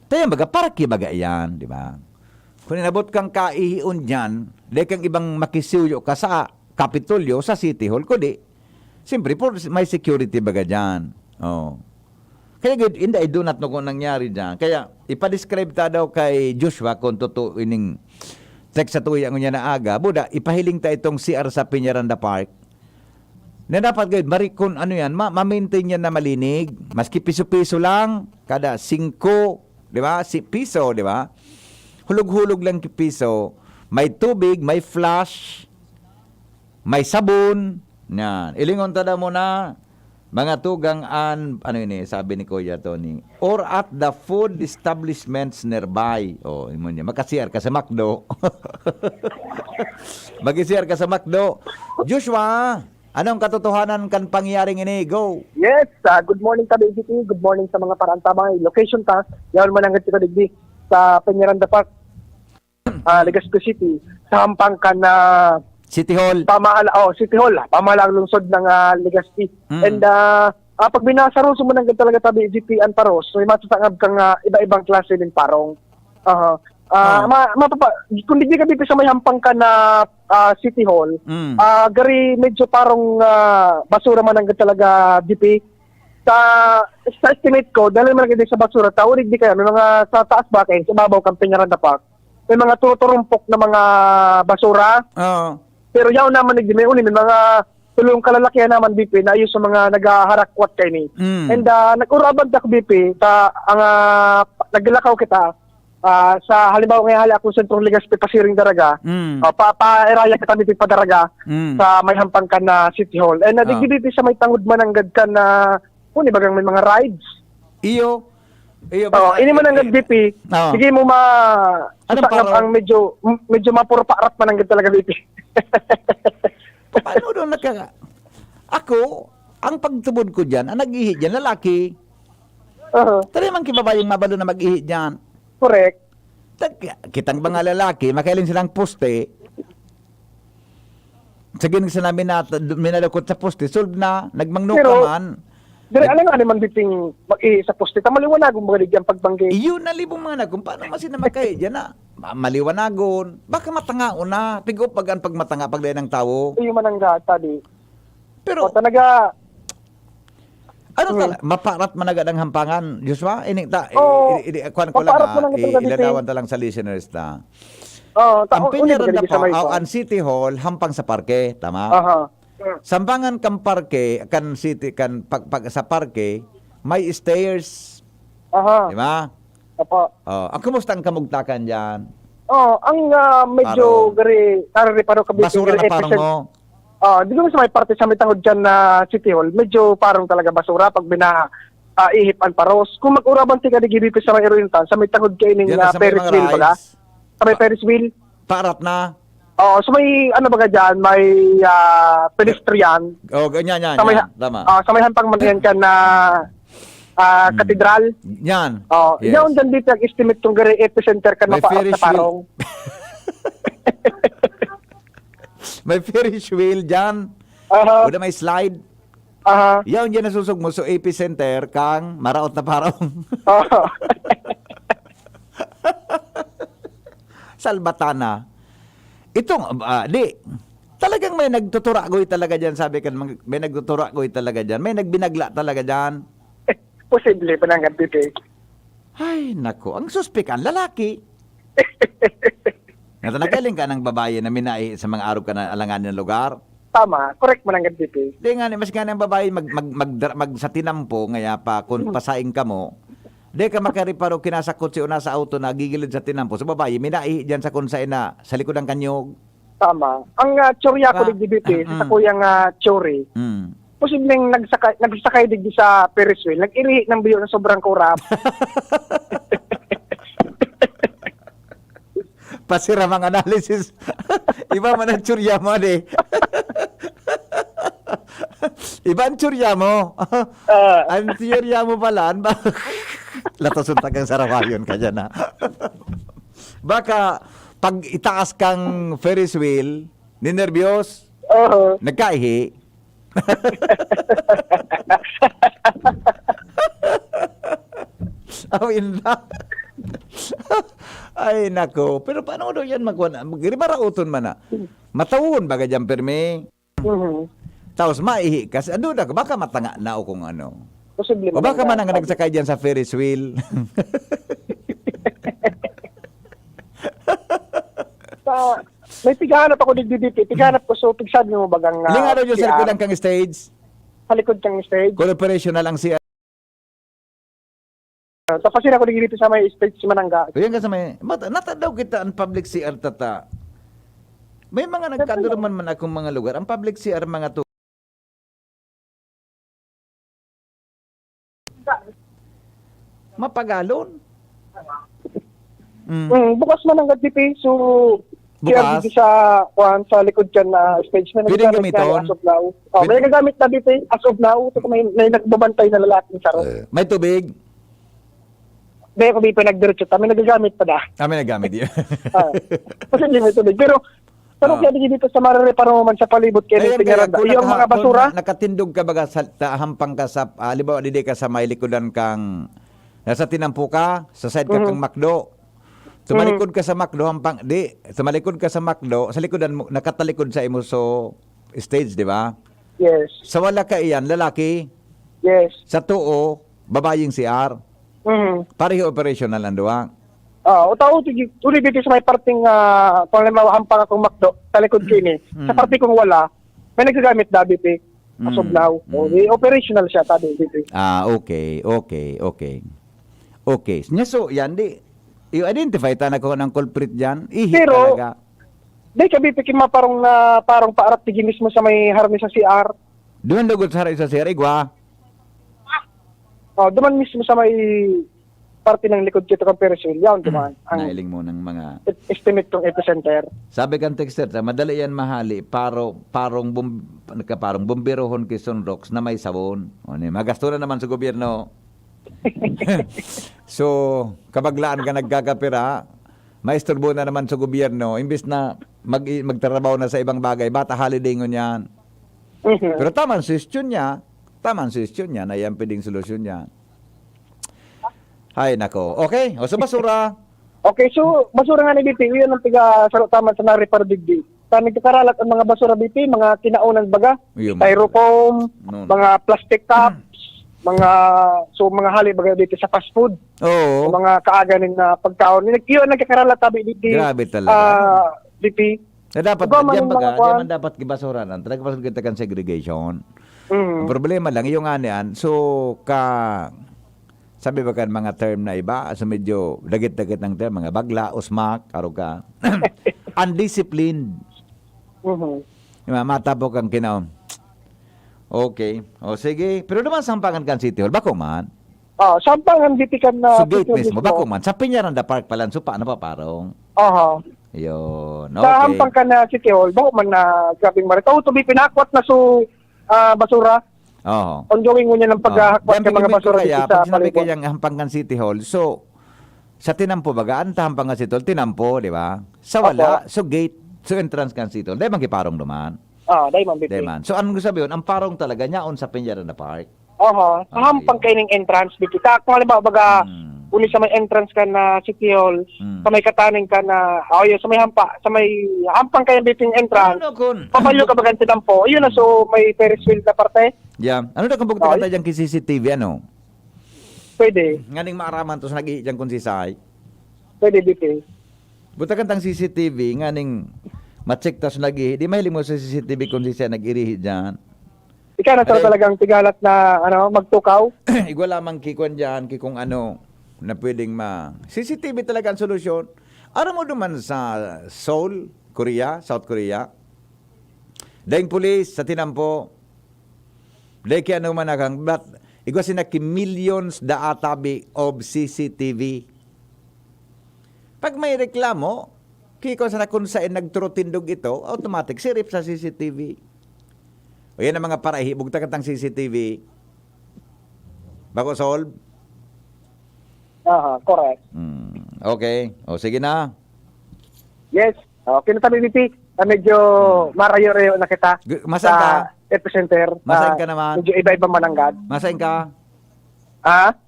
Tayo para kibaga yan, di ba? Kung inabot kang kaihiun dyan, di kang ibang makisiyo ka sa Kapitolyo, sa City Hall, kundi, siyempre, may security baga dyan. Kaya hindi, I do not know kung nangyari dyan. Kaya, ipadescribe ta daw kay Joshua kung totoo ining text sa tuyang niya na aga. Buda, ipahiling ta itong CR sa Peñaranda Park. Na dapat gawin, marikon, ma-maintain yan na malinig. Maski piso-piso lang, kada 5, di ba? Piso, di ba? Hulog-hulog lang piso. May tubig, may flash, may sabon. Yan. Ilingon tada mo na, mga tugang sabi ni Kuya Tony, or at the food establishments nearby. Makasiyar ka sa McDo. Mag-isiyar ka sa McDo. Joshua, Anong katotohanan kan pangyayaring ini? Go. Yes, good morning sa BGT, good morning sa mga parantabang location ta. Yawan man ang kita digdi sa Peñaranda Park, Legazpi City, sa hampang ka na City Hall. City Hall, pamahalang lungsod ng Legazpi. And pag binasa ron, sumunang talaga ta BGT ang paros, so matusangab kang iba-ibang klase din parong. Kung di ka dito sa may hampang ka na City Hall, gari medyo parang basura man ang talaga DP. Sa estimate ko, dahil man sa basura, taurig di kaya, may mga sa taas ba kayo, sa babaw kang Peñaranda Park, may mga tuturumpok na mga basura. Pero yaw naman may mga tulong kalalakihan naman BP na ayos sa mga naghaharakwat kayo ni. And nag-urabag na BP, naglakaw kita, sa halimbawa ngayon ako sa Sentrong Legazpi pasiring daraga, pa-eraya kita dito pa daraga sa may hampang ka na City Hall. And nadigdito sa may tangod mananggad ka na kung bagang may mga rides. Iyo Ini mananggad BP, sige mo ang medyo mapuro-parat mananggad talaga BP. Paano doon Ako, ang pagtubod ko dyan, ang nag-ihi dyan, lalaki. Talagang kibabayang mabalo na mag-ihi dyan. Correct. Kitang mga lalaki, makailan silang poste. Sige sa namin na minalakot sa poste, solve na, nagmangnuka man. Dire alam nga naman biting sa poste, maliwanagon mga ligyan pagbanggi. Iyon na libong mga kung paano masin na magkaya dyan na. Maliwanagon. Baka matangaon na. Tigop pag matanga pag ng tao. Iyon man ang tadi. Pero, talaga, maparat man agad ang hampangan, Joshua? Kuhan ko maparat man lang, ang talaga iladawan talang sa listeners ta. Ang uni Peñaranda sa may Park, ang City Hall, hampang sa parke, tama? Sambangan kang parke, kan city, pag sa parke, may stairs. Di ba? Ang kumusta ang kamugtakan dyan? Ang medyo paro kabitin. Basura na parang mo. Di ko sa may parte sa may tangod dyan na City Hall, medyo parang talaga basura pag ihip ang paros. Kung mag-uraban tika di gibipis sa may Oriental, sa may tangod kayo ng Ferris wheel baga? Sa may Ferris wheel? Parat na. So may baga dyan, may pedestrian. Ganyan, tama. Sa may hampang man ka na katedral. Yan. Yes. Yan dyan dito ang estimate kung gari epicenter ka na sa parong. May Ferris wheel dyan. O na may slide. Yan dyan nasusog mo. So, epicenter kang maraot na parang. Salbatana. Itong, talagang may nagtuturagoy talaga dyan. Sabi ka, may nagtuturagoy talaga dyan. May nagbinagla talaga dyan. Posible pa nang dito. Ay, nako. Ang suspek ang lalaki. Natanagaling ka ng babae na minai sa mga araw ka na alangan ng lugar? Tama, correct mo nang dito. Di nga, mas nga ng babae sa tinampo, ngaya pa, kung pasaing ka mo, di ka makariparo kinasakot si una sa auto na gigilid sa tinampo. Sa babae, minai dyan sa kunsain na sa likod ng kanyog. Tama. Ang tsorya ko di dito, sa kuyang tsori, posibleng nagsakay digdi sa Ferris wheel, nag-iri ng biyo na sobrang kurap. Pasira mga analysis. Iba man ang tsurya mo, Iba ang tsurya mo. Ang tsurya mo pala. Latasunta kang sarawayon ka dyan, ha? Baka, pag itaas kang Ferris wheel, ninervyos, nagkaihi. Awin na. Ay, nako. Pero paano daw yan magrimarauton man na? Matawon baga dyan, perme. Tapos maihi. Kasi ano na, baka matanga na o kung ano. Posible. O baka man ang nagsakay dyan sa Ferris wheel. May tigahanap ako dito. Tigahanap ko, so pigsabi mo bagang... Lingaro yung sa likod lang kang stage. Sa likod kang stage. Corporational ang siya. Tapos ako dito sa may stage si Manangga. O yan ka sa may... Natadaw kita ang public CR tata. May mga nagkaduraman man akong mga lugar. Ang public CR mga to. Mapagalon. Bukas Manangga DP, so Bukas? dito sa likod dyan na stage na Pwedeng nagagamit na gamiton? as of now. Oh, may nagagamit na dito as of now. So, may nagbabantay na lalaking saro. May tubig? Hindi ko may pinagdiretso. Kami nagagamit pa na. Kami nagamit yun. Kasi hindi may tubig. Pero kaya dito sa marareparo man sa palibot kayo ng Peñaranda. Yung mga basura. Nakatindog ka baga, hampang ka sa, halimbawa, hindi ka sa may likodan kang, nasa tinampo ka, sa side ka kang McDo. Tumalikod ka sa McDo, tumalikod ka sa McDo, sa likodan mo, nakatalikod sa imo so stage, di ba? Yes. Sa wala ka iyan, lalaki. Yes. Sa tuo, babayeng CR. Pareho operational ang duwa. Utaw uli dito sa may parting kung hampang akong McDo, sa likod ko ini. Sa parte kong wala, may nagagamit DBP as of now. Operational siya tabi dito. Okay. So, yan i-identify ta na ko ng culprit diyan. Pero, talaga. di ka bipikin parang paarap tigi mismo sa may harami sa CR. Duman dugod sa isa si Rigwa. Duman mismo sa may parte ng likod kito kang Persil. Yan, duman. Ang Nailing mo ng mga... estimate tong epicenter. Sabi kang texter, madali yan mahali, parong bomberohon kay Sunrox na may sabon. Magasto na naman sa gobyerno. So, kabaglaan ka nagkakapira, maisturbo na naman sa gobyerno, imbis na magtrabaho na sa ibang bagay, bata holiday ngon yan. Pero tamang suggestion niya na yan pwedeng solusyon niya. Ay, nako. Okay, o sa basura. Okay, so basura nga ni BP, yun ang tiga sarutaman sa nare-reparo digdi. Sa nagkakaralat ang mga basura BP, mga kinaunan baga, Yung- styrofoam, No. mga plastic cups, mga hali baga dito sa fast food, Oo. mga kaaganin na pagkaon. Yun ang nagkakaralat tabi dito. Grabe talaga. BP. Na dapat Diba, diyan mga baga, kwan? diyan man dapat gibasuranan. Talaga pasod kita kan segregation. Mm. Ang problema lang yung anian, so sabi ba kan mga term na iba, so medyo dagit-dagit ng term, mga bagla, usmak, karuga. Undisciplined. Mhm. Yung mga matapok ang kinaon. Okay. O sige. Pero naman sampangan kan City Hall. Bako man. Sampangan BP kan na So gate mismo. Bako man. Sa Peñaranda Park pala. So paano pa parong? Aha. Yun. Sa Okay. hampang ka na City Hall, bako man na grabing marito. To be pinakwat na basura. Oo. Ongoing mo niya ng paghahakwat ng mga basura kaya, dito sa pag sinabi palibot. kayang Hampangan City Hall, so, sa tinampo baga, ang Hampangan City Hall, tinampo, di ba? Sa wala, so gate, so entrance kan City Hall, dahil mangkiparong naman. Dahil man BP. Dahil man. So, anong sabi yun? Ang parong talaga, nyaon sa Peñaranda Park. Aha. Sa hampang kaining entrance BP. Kung halimbawa baga, uni sa may entrance ka na City Hall, sa may kataning ka na, sa may hampang kayang BP entrance, Ano kun? papayo ka baga tinampo. Yun na, so may Ferris wheel na parte. Yeah. Ano na kung pagkakata dyan kay CCTV, ano? Pwede. Nganing maaraman to sa nag-iijan kung sisay. Pwede BP. Buta kang CCTV, nganing ma-check tas lagi, di mahiling mo sa CCTV kung sisay nag-irihi dyan. Ikaw na Aray. talagang tigalat na magtukaw. Igwa lamang kikon dyan, kikong ano, na pwedeng CCTV talaga ang solusyon. Aram mo duman sa Seoul, Korea, South Korea. Daing pulis sa tinampo. Daing kaya naman nakang, but igwa sinaki millions da atabi of CCTV. Pag may reklamo, kiko sa nakunsain nagtrotindog ito, automatic sirip sa CCTV. O yan ang mga parahi, bugta katang CCTV. Bako solve? Aha, correct. Okay. O sige na. Yes. Okay na tabi BP. Medyo marayo-rayo na kita Masan ka? epicenter. Masan ka naman? Medyo iba-iba mananggad. Masain ka?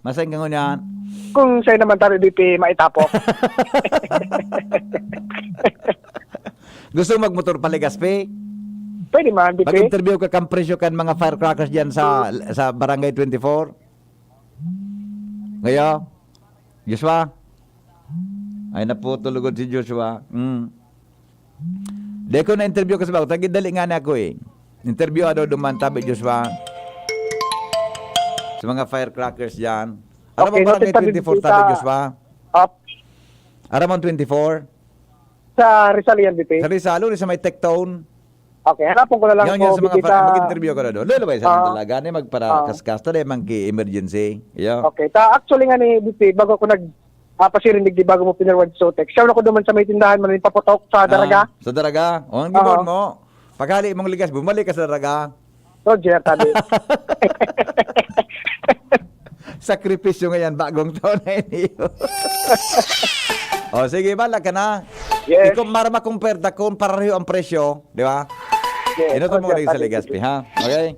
Masain ka ngunyan? Kung sa'yo naman tabi BP maitapok. Gusto mo magmotor paligaspi? Pwede man, BP. Mag-interview ka kang presyo kan mga firecrackers dyan sa Barangay 24? Ngayon? Joshua? Ay naputulugod si Joshua. Di ko na-interview ka sa bago. Tagidali nga na ako eh. Interview ano duman tabi Joshua. Sa mga firecrackers dyan. Aram mo Okay, Barangay noted, 24 tabi Joshua? Up Aram mo 24? sa Rizal yan, BP. Sa Rizalo, sa may Tectone. Okay, hanapon ko na lang Yan sa mga mag-interview ko na doon. Lalo ba sa talaga na magpara kaskas to na mang emergency. Yo. Okay, actually nga ni BP, bago ko pasirinig di bago mo pinarwad Sotex. Siya na ko duman sa may tindahan, manin paputok sa Daraga. Sa Daraga. O, ang gibon mo. Paghali mong ligas, bumalik ka sa Daraga. Roger, tabi. Sakripisyo ngayon, bagong taon na iniyo. O, sige, bala ka na. Yes. Ikaw marama kumperda kung pareho ang presyo, di ba? Yes, Ito mo Roger, rin sa tabi. Legazpi, ha? Okay?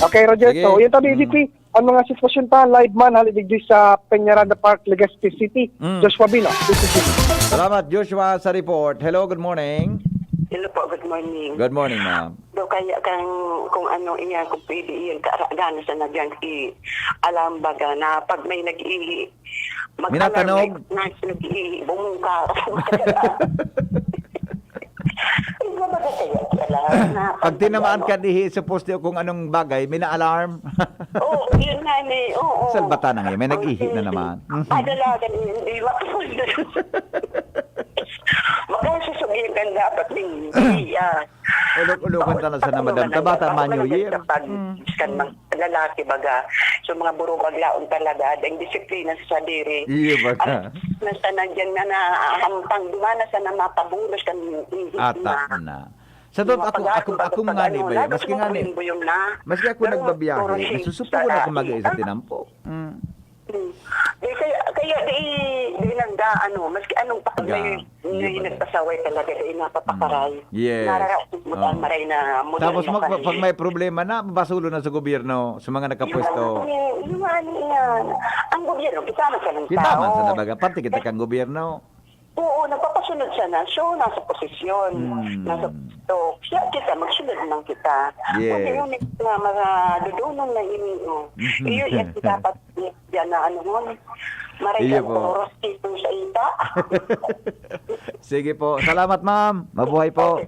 Okay, Roger. Sige. So, yung tabi, DP, ang mga sitwasyon pa, live man, halidig sa Peñaranda Park, Legazpi City. Joshua Bino. Salamat, Joshua, sa report. Hello, good morning. Hello po, good morning. Good morning, ma'am. Do kaya kang kung ano iyan, kung pwede iyan, gano'n sa nagyang alam baga na pag may Minatanog? nag-i bumungka. Pag tinamaan ka dihi, supposed to kung anong bagay, may na-alarm. Oo, yun nga ni. Oo. Salbata na ngayon, may nag-ihi na naman. Padalagan, hindi makapulda. Magkasusugihan ka dapat hindi. Ulog-ulogan ta na sa na, madam. Tabata man New Year. Kapag kan lalaki baga. So mga buro baglaon talaga. Ang disiplina sa diri. Iya baga. Nasa nagyan na hampang dumana sa na mapabulos kan Ata na. Sa doon, ako nga ni ba, maski nga ni, maski ako nagbabiyahe, nasusupo ko na ako mag-isa tinampo. Kaya di nagda maski anong pakagay nagpasaway talaga di napapakaray. Yes. Nararating maray na mula. Tapos pag may problema na, basulo na sa gobyerno, sa mga nakapwesto. Yung ano yan. Ang gobyerno, kita man sa ng Kita man sa tao. nabaga, pati kita kang gobyerno. Oo, nagpapasunod siya na. So, nasa posisyon. Nasa so, kita, magsunod lang kita. Yes. Kasi yung na mga dudunong na iniyo. Iyo, yan dapat yan na ano mo. Maray Iyo kang po. oras dito sa ita. Sige po. Salamat, ma'am. Mabuhay po.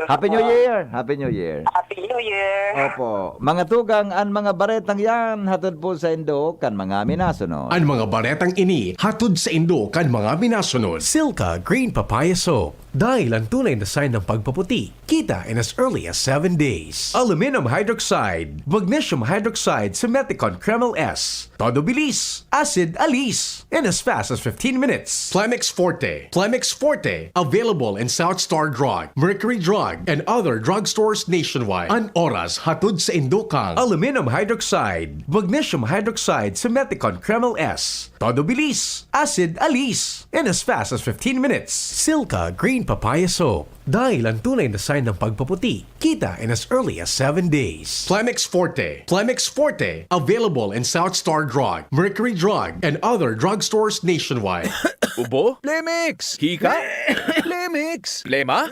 Happy New Year. Happy New Year. Happy New Year. Opo. Mga tugang an mga baretang yan, hatod po sa Indo kan mga minasunod. Ang mga baretang ini hatod sa Indo kan mga minasunod. Silka Green Papaya Soap. Dahil ang tunay na sign ng pagpaputi, kita in as early as 7 days. Aluminum hydroxide, magnesium hydroxide sa Meticon Kreml S. Todo bilis, acid alis, in as fast as 15 minutes. Plemix Forte. Plemix Forte, available in South Star Drug, Mercury Drug, and other drugstores nationwide. An oras hatod sa Indokang. Aluminum hydroxide, magnesium hydroxide sa Meticon Kreml S. Todo bilis, acid alis, in as fast as 15 minutes. Silka Green Papaya Soap. Dahil ang tunay na sign ng pagpaputi, kita in as early as 7 days. Plemix Forte. Plemix Forte, available in South Star Drug, Mercury Drug, and other drugstores nationwide. Ubo? Plemix! Hika? Plemix! Plema?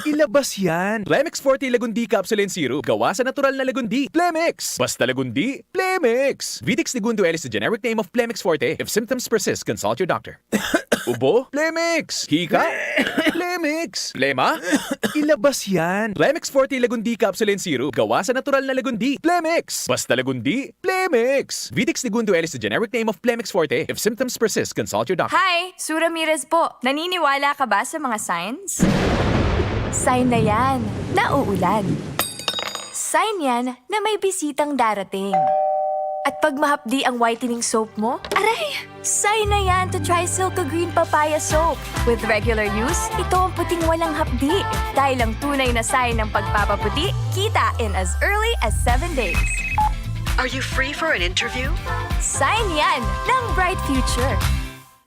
Ilabas yan! Plemix Forte Lagundi Capsule and Syrup. Gawa sa natural na lagundi. Plemix! Basta lagundi, Plemix! Vitex Segundo L is the generic name of Plemix Forte. If symptoms persist, consult your doctor. Ubo? Plemix! Hika? Plemix! Plema? Ilabas yan! Plemix Forte Lagundi Capsule and Syrup. Gawa sa natural na lagundi. Plemix! Basta lagundi, Plemix! Vitex Segundo L is the generic name of Plemix Forte. If symptoms persist, consult your doctor. Hi! Sue Ramirez po. Naniniwala ka ba sa mga signs? Sign na yan, na uulan. Sign yan na may bisitang darating. At pag mahapdi ang whitening soap mo, aray! Sign na yan to try Silka Green Papaya Soap. With regular use, ito ang puting walang hapdi. Dahil ang tunay na sign ng pagpapaputi, kita in as early as 7 days. Are you free for an interview? Sign yan ng Bright Future.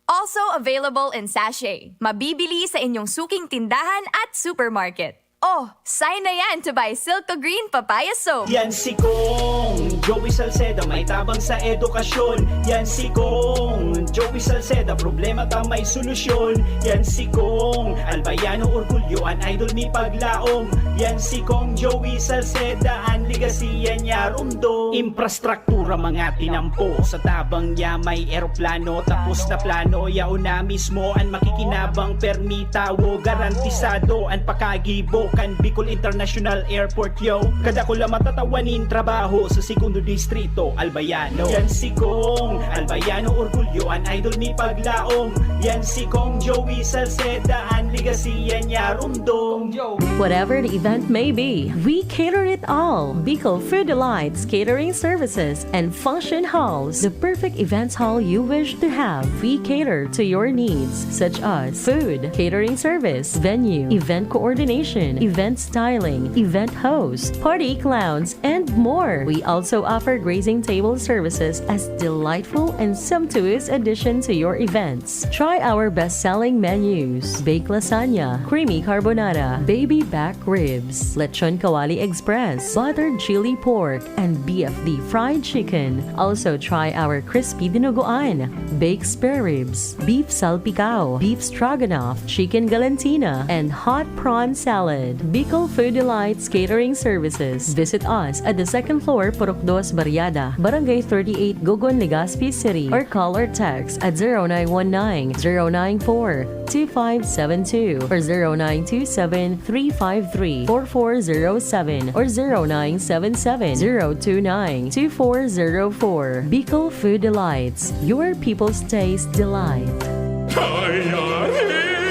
Also available in sachet. Mabibili sa inyong suking tindahan at supermarket. Oh, sign na yan to buy Silka Green Papaya Soap. Yan si Kong Joey Salceda, may tabang sa edukasyon. Yan si Kong Joey Salceda, problema ta may solusyon. Yan si Kong Albayano orgulyo, an idol mi paglaom. Yan si Kong Joey Salceda, an legacy yan yarumdo. Infrastruktura mga tinampo, sa tabang ya may eroplano. Tapos na plano, yaon na mismo an makikinabang permitawo. Garantisado an pakagibo kan Bicol International Airport yo. Kada ko lang matatawanin trabaho sa segundo Tondo Distrito, Albayano. Yan si Kong Albayano, orgulyo an idol ni Paglaong. Yan si Kong Joey Salceda, ang ligasiya niya rumdong. Whatever the event may be, we cater it all. Bicol Food Delights Catering Services and Function Halls, the perfect events hall you wish to have. We cater to your needs, such as food, catering service, venue, event coordination, event styling, event host, party clowns, and more. We also offer grazing table services as delightful and sumptuous addition to your events. Try our best-selling menus: baked lasagna, creamy carbonara, baby back ribs, lechon kawali express, buttered chili pork, and BFD fried chicken. Also try our crispy dinuguan, baked spare ribs, beef salpicao, beef stroganoff, chicken galantina, and hot prawn salad. Bicol Food Delights Catering Services. Visit us at the second floor, Purok 2, Barriada, Barangay 38, Gogon, Legazpi City, or call or text at 0919-094-2572 or 0927-353-4407 or 0977-029-2404. Bicol Food Delights, your people's taste delight.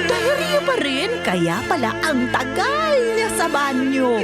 Diarrhea pa rin, kaya pala ang tagal niya sa banyo.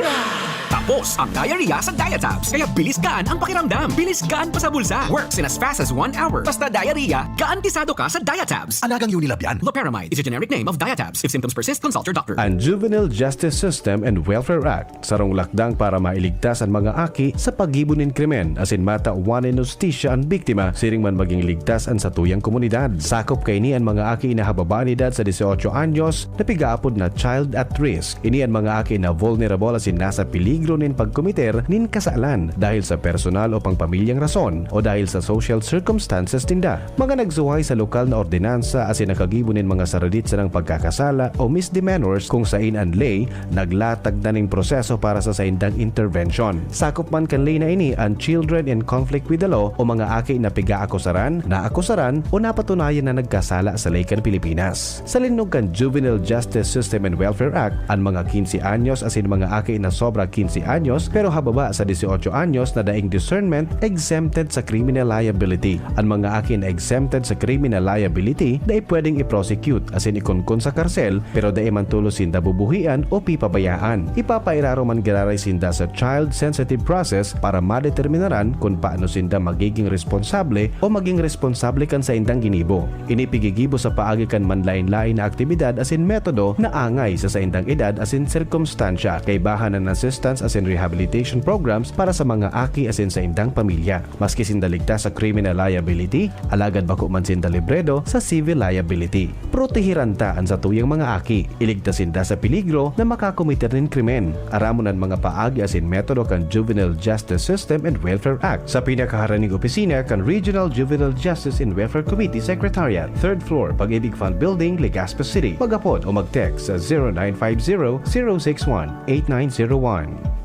Tapos ang diarrhea sa Diatabs. Kaya bilis gaan ang pakiramdam. Bilis gaan pa sa bulsa. Works in as fast as 1 hour. Basta diarrhea, garantisado ka sa Diatabs. Alagang Unilab yan. Loperamide is a generic name of Diatabs. If symptoms persist, consult your doctor. Ang Juvenile Justice System and Welfare Act sarong lakdang para mailigtas ang mga aki sa paghibunin krimen asin mata one inustisya ang biktima siring man maging ligtas ang sa tuyang komunidad. Sakop kay ni ang mga aki na hababaan edad sa 18 anyos na pigaapod na child at risk. Ini ang mga aki na vulnerable asin nasa peligro nin pagkomiter nin kasalan dahil sa personal o pangpamilyang rason o dahil sa social circumstances tinda. Mga nagsuhay sa lokal na ordinansa asin nakagibunin mga saradit sa ng pagkakasala o misdemeanors kung sain ang lay naglatag na ning proseso para sa saindang intervention. Sakop man kan lay na ini ang children in conflict with the law o mga aki na piga-akusaran, naakusaran o napatunayan na nagkasala sa laykan Pilipinas. Sa linog kan Juvenile Justice System and Welfare Act, ang mga 15 anyos asin mga aki na sobra 15 anyos pero hababa sa 18 anyos na daing discernment exempted sa criminal liability. Ang mga akin exempted sa criminal liability na pwedeng i-prosecute asin ikonkon sa karsel pero daing mantulo sinda bubuhian o pipabayaan. Ipapairaro man giraray sinda sa child sensitive process para madeterminaran kung paano sinda magiging responsable o maging responsable kan sa indang ginibo. Inipigigibo sa paagi kan manlain-lain na aktibidad asin metodo na angay sa indang edad asin sirkumstansya kay bahan ng assistance asin rehabilitation programs para sa mga aki asin sa indang pamilya. Maski sinda ligtas sa criminal liability, alagad bako man sinda libredo sa civil liability. Protehiran ta ang sa tuyang mga aki, iligtas sinda sa peligro na makakomiter nin krimen. Aramon ang mga paagi asin metodo kan Juvenile Justice System and Welfare Act sa pinakaharaning opisina kan Regional Juvenile Justice and Welfare Committee Secretariat, 3rd floor, Pag-ibig Fund Building, Legazpi City. Magapod o mag-text sa 0950-061-8901.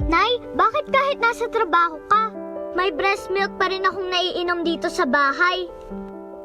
Nay, bakit kahit nasa trabaho ka, may breast milk pa rin akong naiinom dito sa bahay?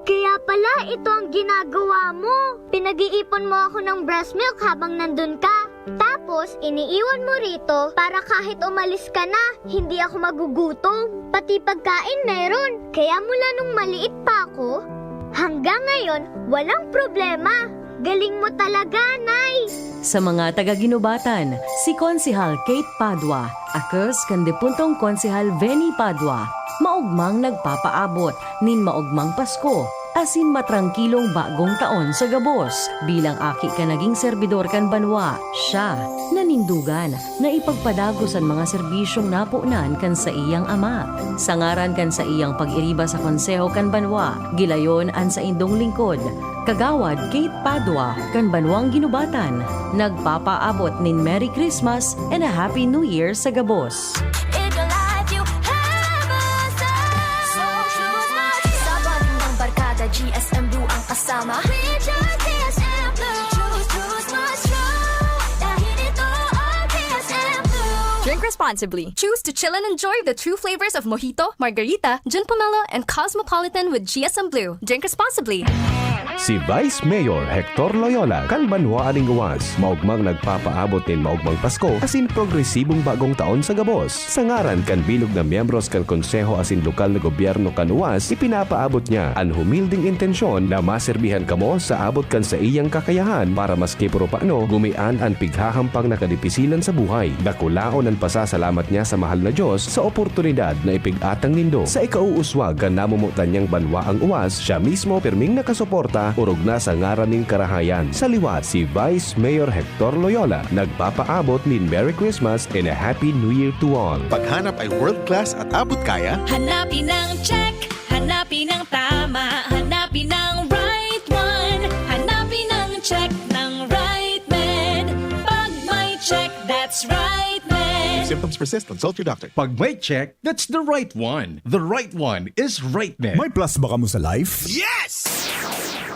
Kaya pala ito ang ginagawa mo. Pinag-iipon mo ako ng breast milk habang nandun ka. Tapos, iniiwan mo rito para kahit umalis ka na, hindi ako magugutom. Pati pagkain meron. Kaya mula nung maliit pa ako, hanggang ngayon, walang problema. Galing mo talaga, Nay! Sa mga taga-ginubatan, si Konsehal Kate Padua, akos kan depuntong Konsehal Veni Padua, maugmang nagpapaabot nin maugmang Pasko, asin matrangkilong bagong taon sa gabos. Bilang aki ka naging serbidor kan banwa, siya nanindugan na ipagpadagos ang mga serbisyong napunan kan sa iyang ama. Sangaran kan sa iyang pag-iriba sa konseho kan banwa, gilayon an sa indong lingkod, Kagawad Kate Padua, kan Banwang Ginubatan, nagpapaabot nin Merry Christmas and a Happy New Year sa gabos. Sa banding ng barkada, GSM Blue ang kasama. Drink responsibly. responsibly. Choose to chill and enjoy the true flavors of Mojito, Margarita, Gin Pomelo, and Cosmopolitan with GSM Blue. Drink responsibly. Si Vice Mayor Hector Loyola kan banwaan ning uwas maugmang nagpapaabot nin maugmang Pasko asin progresibong bagong taon sa Gabos. Sa ngaran kan bilog na miyembros kan konseho asin lokal na gobyerno kan uwas, ipinapaabot niya ang humilding intensyon na maserbihan kamo sa abot kan sa iyang kakayahan para maski puro paano gumian ang pighahampang nakadipisilan sa buhay. Dakulaon ang pasasalamat niya sa mahal na Diyos sa oportunidad na ipigatang nindo. Sa ikauuswag kan namumutan niyang banwaang uwas, siya mismo pirming nakasuporta urog na sa ngaran ning karahayan. Sa liwat, si Vice Mayor Hector Loyola nagpapaabot nin Merry Christmas and a Happy New Year to all. Paghanap ay world-class at abot kaya, Hanapin ang check, hanapin ang tama, hanapin ang right one, hanapin ang check ng right man. Pag may check, that's right man. if symptoms persist, consult your doctor. Pag may check, that's the right one. The right one is RightNet. May plus ba ka mo sa life? Yes!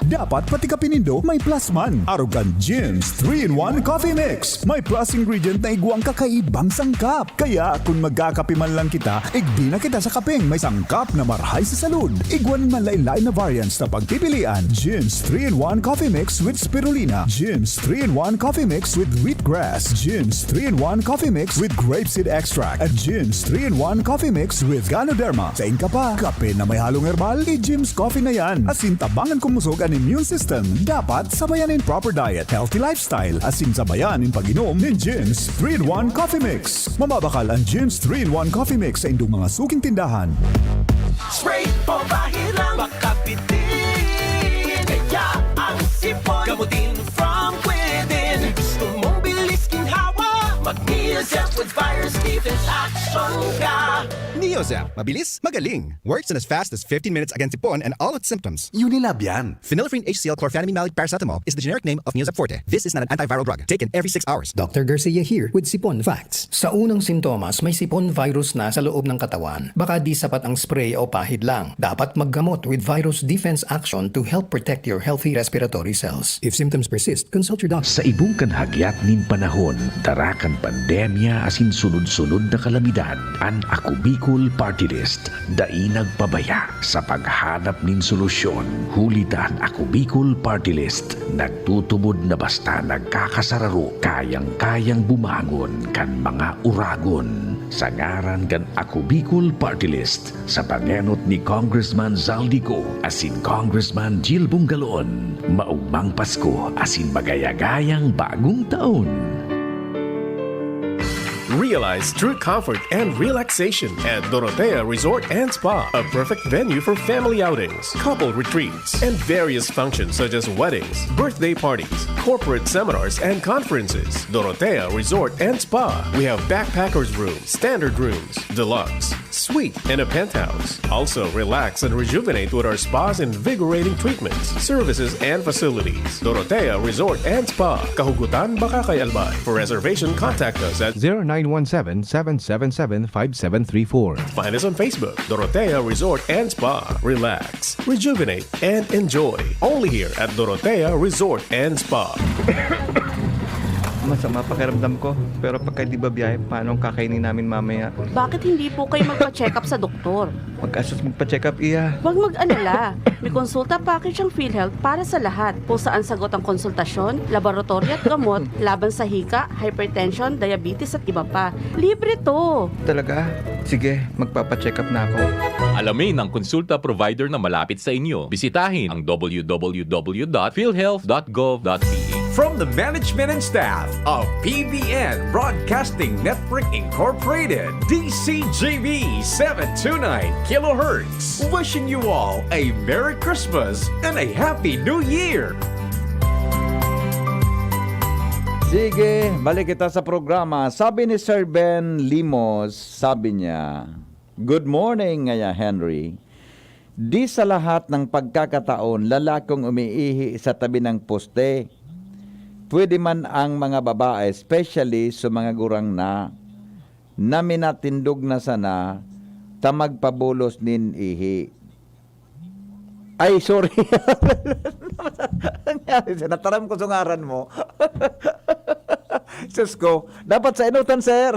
Dapat pati ka pinindo may plus man. Arugan Jim's 3-in-1 Coffee Mix. May plus ingredient na iguang kakaibang sangkap. Kaya kung magkakape man lang kita, igdi na kita sa kapeng may sangkap na marhay sa salud. Iguan man lain-lain na variants na pagpipilian. Jim's 3-in-1 Coffee Mix with Spirulina. Jim's 3-in-1 Coffee Mix with Wheatgrass. Jim's 3-in-1 Coffee Mix with Grapeseed Extract. At Jim's 3-in-1 Coffee Mix with Ganoderma. Sa ka pa, kape na may halong herbal, i-Jim's Coffee na yan. Asin tabangan kumusog ang immune system. Dapat sabayan in proper diet, healthy lifestyle, asin sabayan in pag-inom ng Jim's 3-in-1 Coffee Mix. Mamabakal ang Jim's 3-in-1 Coffee Mix sa indong mga suking tindahan. Straight po bahid lang makapitin. Kaya ang sipon gamutin from within. Gusto mong bilis ginhawa, mag-Neozep with virus defense action ka. Neozep, mabilis, magaling. Works in as fast as 15 minutes against sipon and all its symptoms. Unilab yan. Phenylephrine HCl chlorphenamine maleate paracetamol is the generic name of Neozep Forte. This is not an antiviral drug. Taken every 6 hours. Dr. Garcia here with Sipon Facts. Sa unang sintomas, may sipon virus na sa loob ng katawan. Baka di sapat ang spray o pahid lang. Dapat maggamot with virus defense action to help protect your healthy respiratory cells. If symptoms persist, consult your doctor. Sa ibungkan hagyat nin panahon, tarakan pandemya asin sunod-sunod na kalamidad, an Ako Bicol Party List dai nagpabaya sa paghanap nin solusyon. Hulitan Ako Bicol Party List nagtutubod na basta nagkakasararo, kayang-kayang bumangon kan mga uragon. Sa ngaran kan Ako Bicol Party List sa pangenot ni Congressman Zaldico asin Congressman Jill Bungalon, maugmang Pasko asin magayagayang bagong taon. Realize true comfort and relaxation at Dorotea Resort and Spa, a perfect venue for family outings, couple retreats, and various functions such as weddings, birthday parties, corporate seminars, and conferences. Dorotea Resort and Spa. We have backpackers rooms, standard rooms, deluxe, suite, and a penthouse. Also, relax and rejuvenate with our spa's invigorating treatments, services, and facilities. Dorotea Resort and Spa, Kahugutan, Bakakay, Albay. For reservation, contact us at 0917-777-5734. Find us on Facebook, Dorotea Resort and Spa. Relax, rejuvenate, and enjoy. Only here at Dorotea Resort and Spa. Masama pakiramdam ko. Pero pagka di ba biyahe, paano ang kakainin namin mamaya? Bakit hindi po kayo magpa-check up sa doktor? Mag-asos magpa-check up, iya. Huwag mag-alala. May konsulta package ang PhilHealth para sa lahat. Kung saan sagot ang konsultasyon, laboratory at gamot, laban sa hika, hypertension, diabetes at iba pa. Libre to. Talaga? Sige, magpapa-check up na ako. Alamin ang konsulta provider na malapit sa inyo. Bisitahin ang www.philhealth.gov.ph. From the management and staff of PBN Broadcasting Network Incorporated, DCGV 729 kHz, wishing you all a Merry Christmas and a Happy New Year! Sige, balik kita sa programa. Sabi ni Sir Ben Limos, sabi niya, "Good morning, Ngaya Henry. Di sa lahat ng pagkakataon, lalakong umiihi sa tabi ng poste. Pwede man ang mga babae, especially sa mga gurang na minatindog na sana, tamagpabulos nin ihi." Ay, sorry. Nataram ko sa ngaran mo. Sus ko, dapat sa inutan, sir.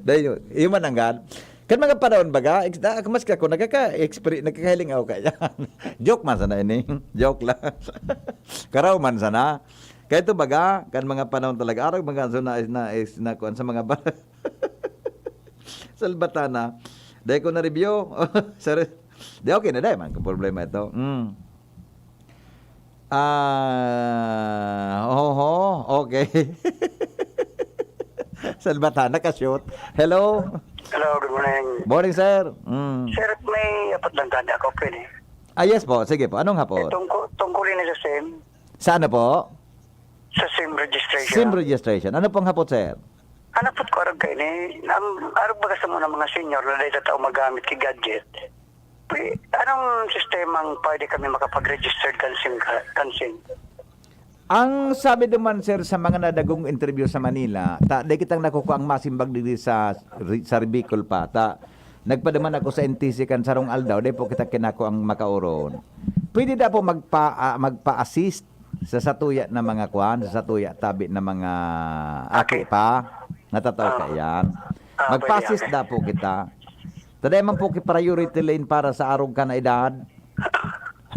Dahil yun man anggan. Kan mga panahon baga, mas ka ko nagkakahiling ako kaya. Joke man sana ini. Joke lang. Karaw man sana. Kaya ito baga, kan mga panahon talaga. Arag mga na kuan sa mga bata. Salbatana. Dahil ko na-review. Sorry. Di okay na dahil man. Kung problema ito. Okay. Salbatana ka-shoot. Hello. Hello, good morning. Morning, sir. Sir, may apat lang tanda ako, pwede. Yes po. Sige po. Anong hapon? Tungkulin na sa SIM. Sa ano po? Sa SIM registration. SIM registration. Ano pong hapon, sir? Anak po ko arag kayo ni. Arag ba kasi mo ng mga senior na dahil sa tao magamit kay gadget? Anong sistemang pwede kami makapag-register kan SIM? Ang sabi naman, sir, sa mga nadagong interview sa Manila, di kitang nakukuha ang masimbag dito sa Bicol pa. Nagpadaman ako sa NTC kan sarong aldaw, di po kita kinako ang makauron. Pwede na po magpa-assist sa satuya na mga kwan, sa satuya tabi na mga aki pa. Natataw ka yan. Magpa-assist na po kita. Taday man po ki-priority lane para sa arog ka na edad.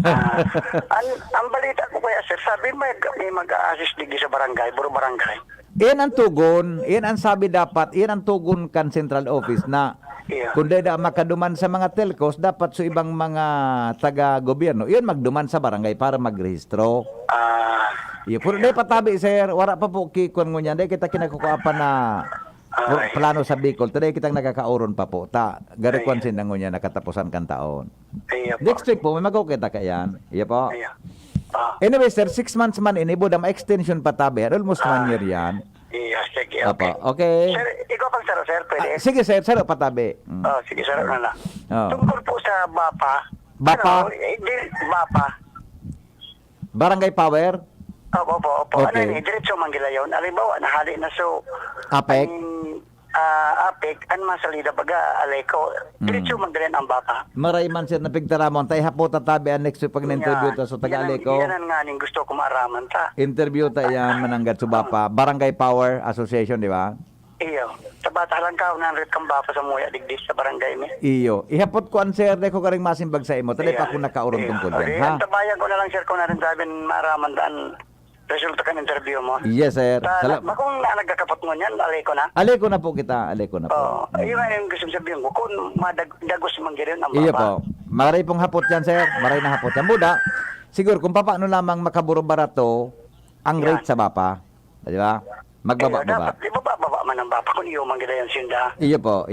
Ang balita ko kaya, sir, sabi may mag-assist digi sa barangay, buro barangay. Iyan ang tugon, iyan ang sabi dapat, iyan ang tugon kan central office na kung da makaduman sa mga telcos, dapat sa ibang mga taga-gobyerno, iyan magduman sa barangay para magrehistro. Puro day patabi, sir, wala pa po kikon mo niyan, day kita kinakukuha pa na plano sa Bicol, today kitang nakakauron pa po. Garikwan sin nango niya nakatapusan kan taon. Next week po, may magkukita ka yan. Iya po. Anyway, sir, 6 months man inibod ang extension pa tabi. Almost 1 year yan. Sige, okay. Okay. Sir, ikaw pang saro, sir, pwede? Sige, sir, saro patabi. Sige, saro na. Tungkol po sa BAPA. BAPA? BAPA. Barangay Power? Opo. Okay. Ano yun, diretso manggila yun. Alimbawa, nahali na so... APEC? APEC, an masalida baga, alay ko. Diretso manggilin ang BAPA. Maray man, sir, napigtaramon. Tayo hapo tatabi ang next week pag na-interview ta. So, taga-alay ko. Yan nga ning gusto ko maaraman ta. Interview ta yan, mananggat sa BAPA. Barangay Power Association, di ba? Iyo. Sa bata lang ka, unanrit kang BAPA sa muya digdis sa barangay mi. Iyo. Ihapot ko ang sir, de ko karing masimbag sa imo. Talay pa ko nakauron tungkol yan, ha? Tabayan ko na lang, sir, kung na rin sabi maaraman daan resulta ka ng interview mo. Yes, sir. Kung nagkakapot mo niyan, alay ko na. Alay ko na po kita. Alay ko na po. Yun yung gusto sabihin ko. Kung madagos mangirin ang BAPA. Iyo po. Maray pong hapot yan, sir. Maray na hapot yan. Muda, siguro kung paano lamang makaburo barato ang rate sa BAPA. Di ba? Magbaba-baba. Dapat, ibaba man ang BAPA kung iyo mangira yan sinda. Iyo po.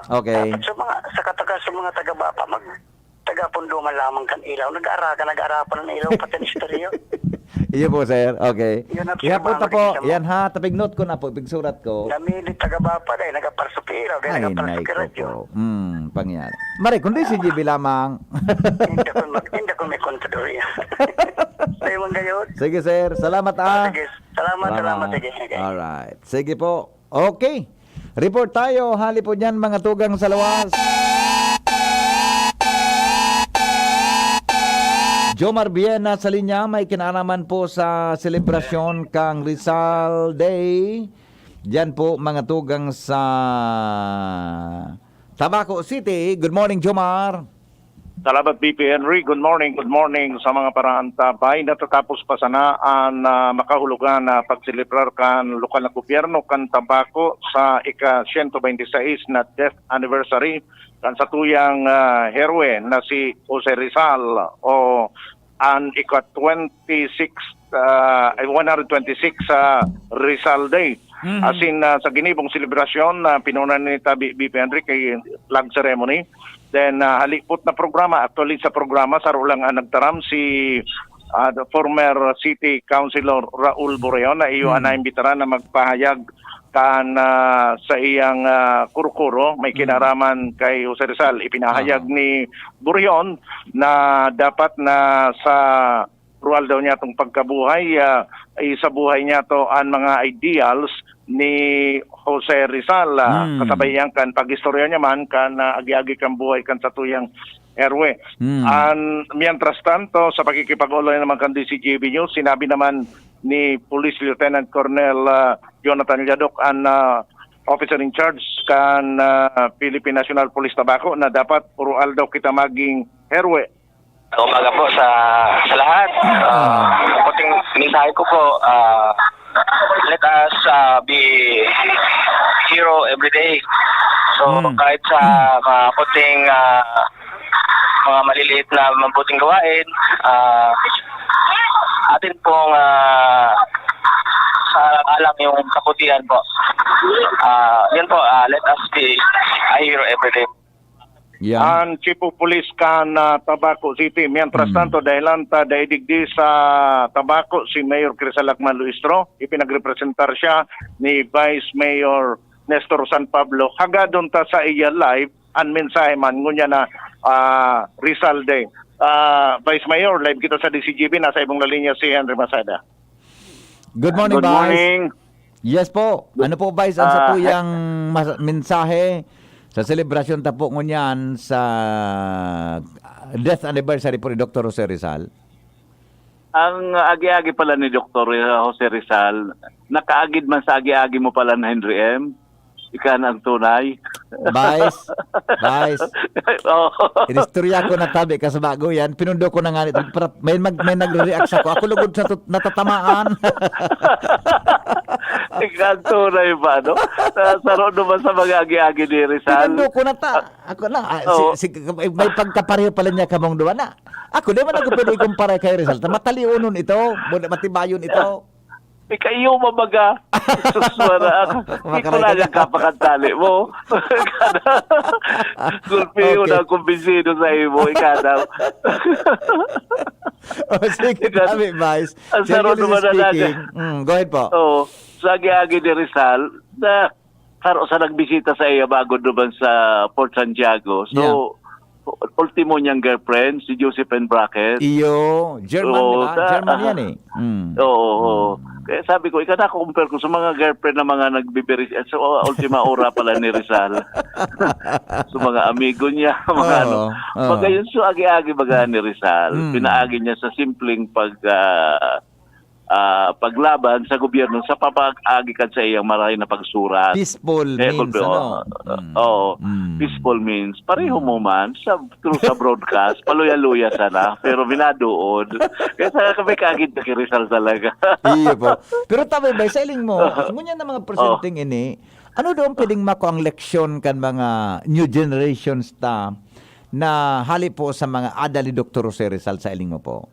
Okay. Dapat sa mga taga-BAPA, taga-pundo man lamang kan ilaw. Nag-aarapan ng ilaw pati ng istoryo. Iyo po, sir. Okay. Ihapot na po. Yan ha. Tapig note ko na po. Tapig surat ko. Namilit taga-BAPA dahil nagaparsupi ilaw. Ay, naiko po. Pangyari. Mari, kundi si GB lamang. Hindi ko may kontador yan. Tayo mong gayon. Sige, sir. Salamat Sige. Salamat. Sige. Alright. Sige po. Okay. Report tayo. Hali po dyan mga tugang sa lawas. Jomar Viena sa linya, may kinalaman po sa selebrasyon kang Rizal Day. Diyan po mga tugang sa Tabaco City. Good morning, Jomar. Salamat, BP Henry. Good morning sa mga paraan tabay. Natatapos pa sanaan na makahulugan na pagselebrar kan lokal na gobyerno kan Tabaco sa ika-126 na death anniversary kan sa tuyang herwe na si Jose Rizal o ang ika-126 Rizal Day. As in sa ginibong selebrasyon na pinunan ni BP Henry kay flag ceremony. Then halipot na programa, actually sa programa sarulang nagtaram si the former City Councilor Raul Borreon na iyo na imbitaran na magpahayag kan sa iyang kurukuro may kinaraman kay Jose Rizal. Ipinahayag ni Borreon na dapat na sa rural daw niya itong pagkabuhay, sa buhay niya to ang mga ideals ni Jose Rizal. Kasabay yan kan pag-istorya niya man kan agi-agi kan buhay kan sa tuyang Erwe. Mientras tanto, sa pakikipag-ulay naman kan DCGB News, sinabi naman ni Police Lieutenant Colonel Jonathan Yadok ang officer in charge kan Philippine National Police Tabaco na dapat purual daw kita maging herwe. Umaga po sa lahat. Puting mensahe ko po, let us be hero every day. So kahit sa mga puting mga maliliit na mabuting gawain, atin pong sa alam yung kabutihan po. Yan po, let us be a hero every day. Ang Chief of Police kan Tabaco City. Mientras tanto, dahilan ta daidigdi sa Tabaco si Mayor Crisal Lacman Luistro, ipinagrepresentar siya ni Vice Mayor Nestor San Pablo. Hagadon ta sa iya live, ang mensahe man ngunya na Rizal Day. Vice Mayor, live kita sa DCGB, nasa ibong linya si Henry Masada. Good morning, Good Vice. morning. Yes po. Ano po, Vice, ang sa tuyang mensahe sa selebrasyon tapo ngunyan sa death anniversary po ni Dr. Jose Rizal? Ang agi-agi pala ni Dr. Jose Rizal, nakaagid man sa agi-agi mo pala na Henry M. Ika na ang tunay. Vice. Inistorya ko na tabi kasi bago yan. Pinundo ko na nga nito. May nagre-react sa ko. Ako lugod sa natatamaan. Ika ang tunay ba, no? Saro naman sa mga agi-agi ni Rizal. Pinundo ko na ta. Ako na. May pagkapareho pala niya kamong duwa na. Ako, di man ako pwede ikumpara kay Rizal. Mataliunon ito. Matibayon ito. Ikayo mabaga. Suswara ako. Ikaw na yung kapakantali mo. Gulpi na kumbinsido sa imo. Ikaw sige, dami, Vice. Ang saro naman na natin. Go ahead po. Sa agi-agi ni Rizal, na saro sa nagbisita sa iya bago naman sa Port Santiago. So, ultimo niyang girlfriend, si Josephine Brackett. Iyo, German, diba? German yan eh. Oo. Kaya sabi ko, ika na-compare ko sa mga girlfriend na mga nagbibiri. So, ultima ora pala ni Rizal. So, mga amigo niya, mga Baga yun, so agi-agi baga ni Rizal. Pinaagi niya sa simpleng paglaban sa gobyerno sa papag-agikan sa iyang marami na pagsurat. Peaceful means, peaceful means. Pareho mo man, sa broadcast, paluya-luya sana, pero binadood. Kaya sa kami kaagid na kay Rizal talaga. Iyo po. Pero tabi ba, sa iling mo, ngunyan na mga presenting ini, ano doon pwedeng mako ang leksyon kan mga new generations ta na hali po sa mga adali Dr. Jose Rizal sa iling mo po?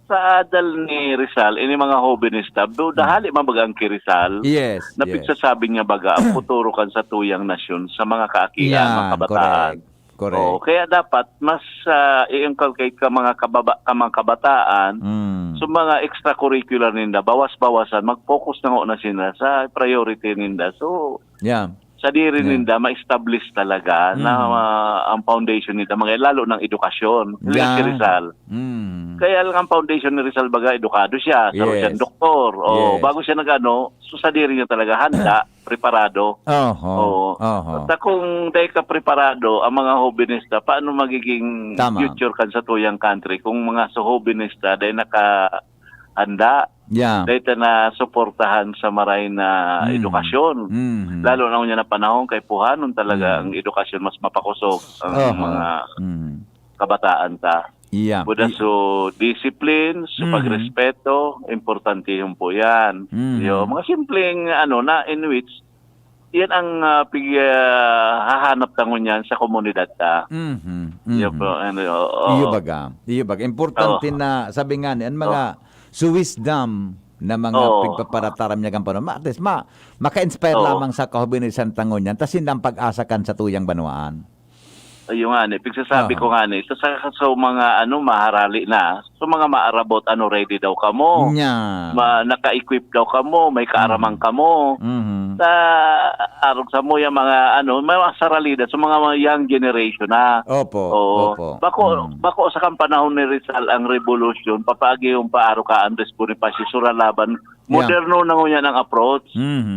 Sa adal ni Rizal, ini mga hobenista, do dahali mabagang ki Rizal. Yes. Napigsasabi niya baga ang futuro kan sa tuyang nasyon sa mga kaakian, mga kabataan. Correct. Kaya dapat mas i-inculcate ka mga kabataan sa mga extracurricular ninda, bawas-bawasan, mag-focus na sila sa priority ninda. So, sa diri ninda ma-establish talaga na ang foundation nila lalo ng edukasyon ni Rizal. Kaya lang ang foundation ni Rizal baga edukado siya, saro siya doktor. Bago siya so sa diri niya talaga handa, preparado. At kung dahil ka preparado ang mga hobinista, paano magiging future kan sa tuyang country kung mga hobinista dahil nakahanda dahil na suportahan sa maray na edukasyon. Lalo na niya na panahon kay puhanon talaga ang edukasyon mas mapakusog ang mga kabataan ta. So discipline, pagrespeto, importante yung po yan. Mga simpleng na in which yan ang hahanap tangon yan sa komunidad ta. Iyo baga. Importante na sabi nga ang mga wisdom na mga pigpaparataram niya kampano. At least maka-inspire lamang sa kahubinisan tangon yan. Tas hindi ang pag-asa kan sa tuyang banwaan. Ayun nga, pigsasabi ko nga ito sa mga maharali na, sa mga maarabot, ready daw kamo, naka-equip daw kamo, may kaaramang kamo, sa arog sa mo yung mga may saralida, sa mga young generation na. Opo. Bako sa kampanahon ni Rizal ang revolution, papagi yung paaro ka Andres Bonifacio Suralaban, moderno na ngunyan ang approach,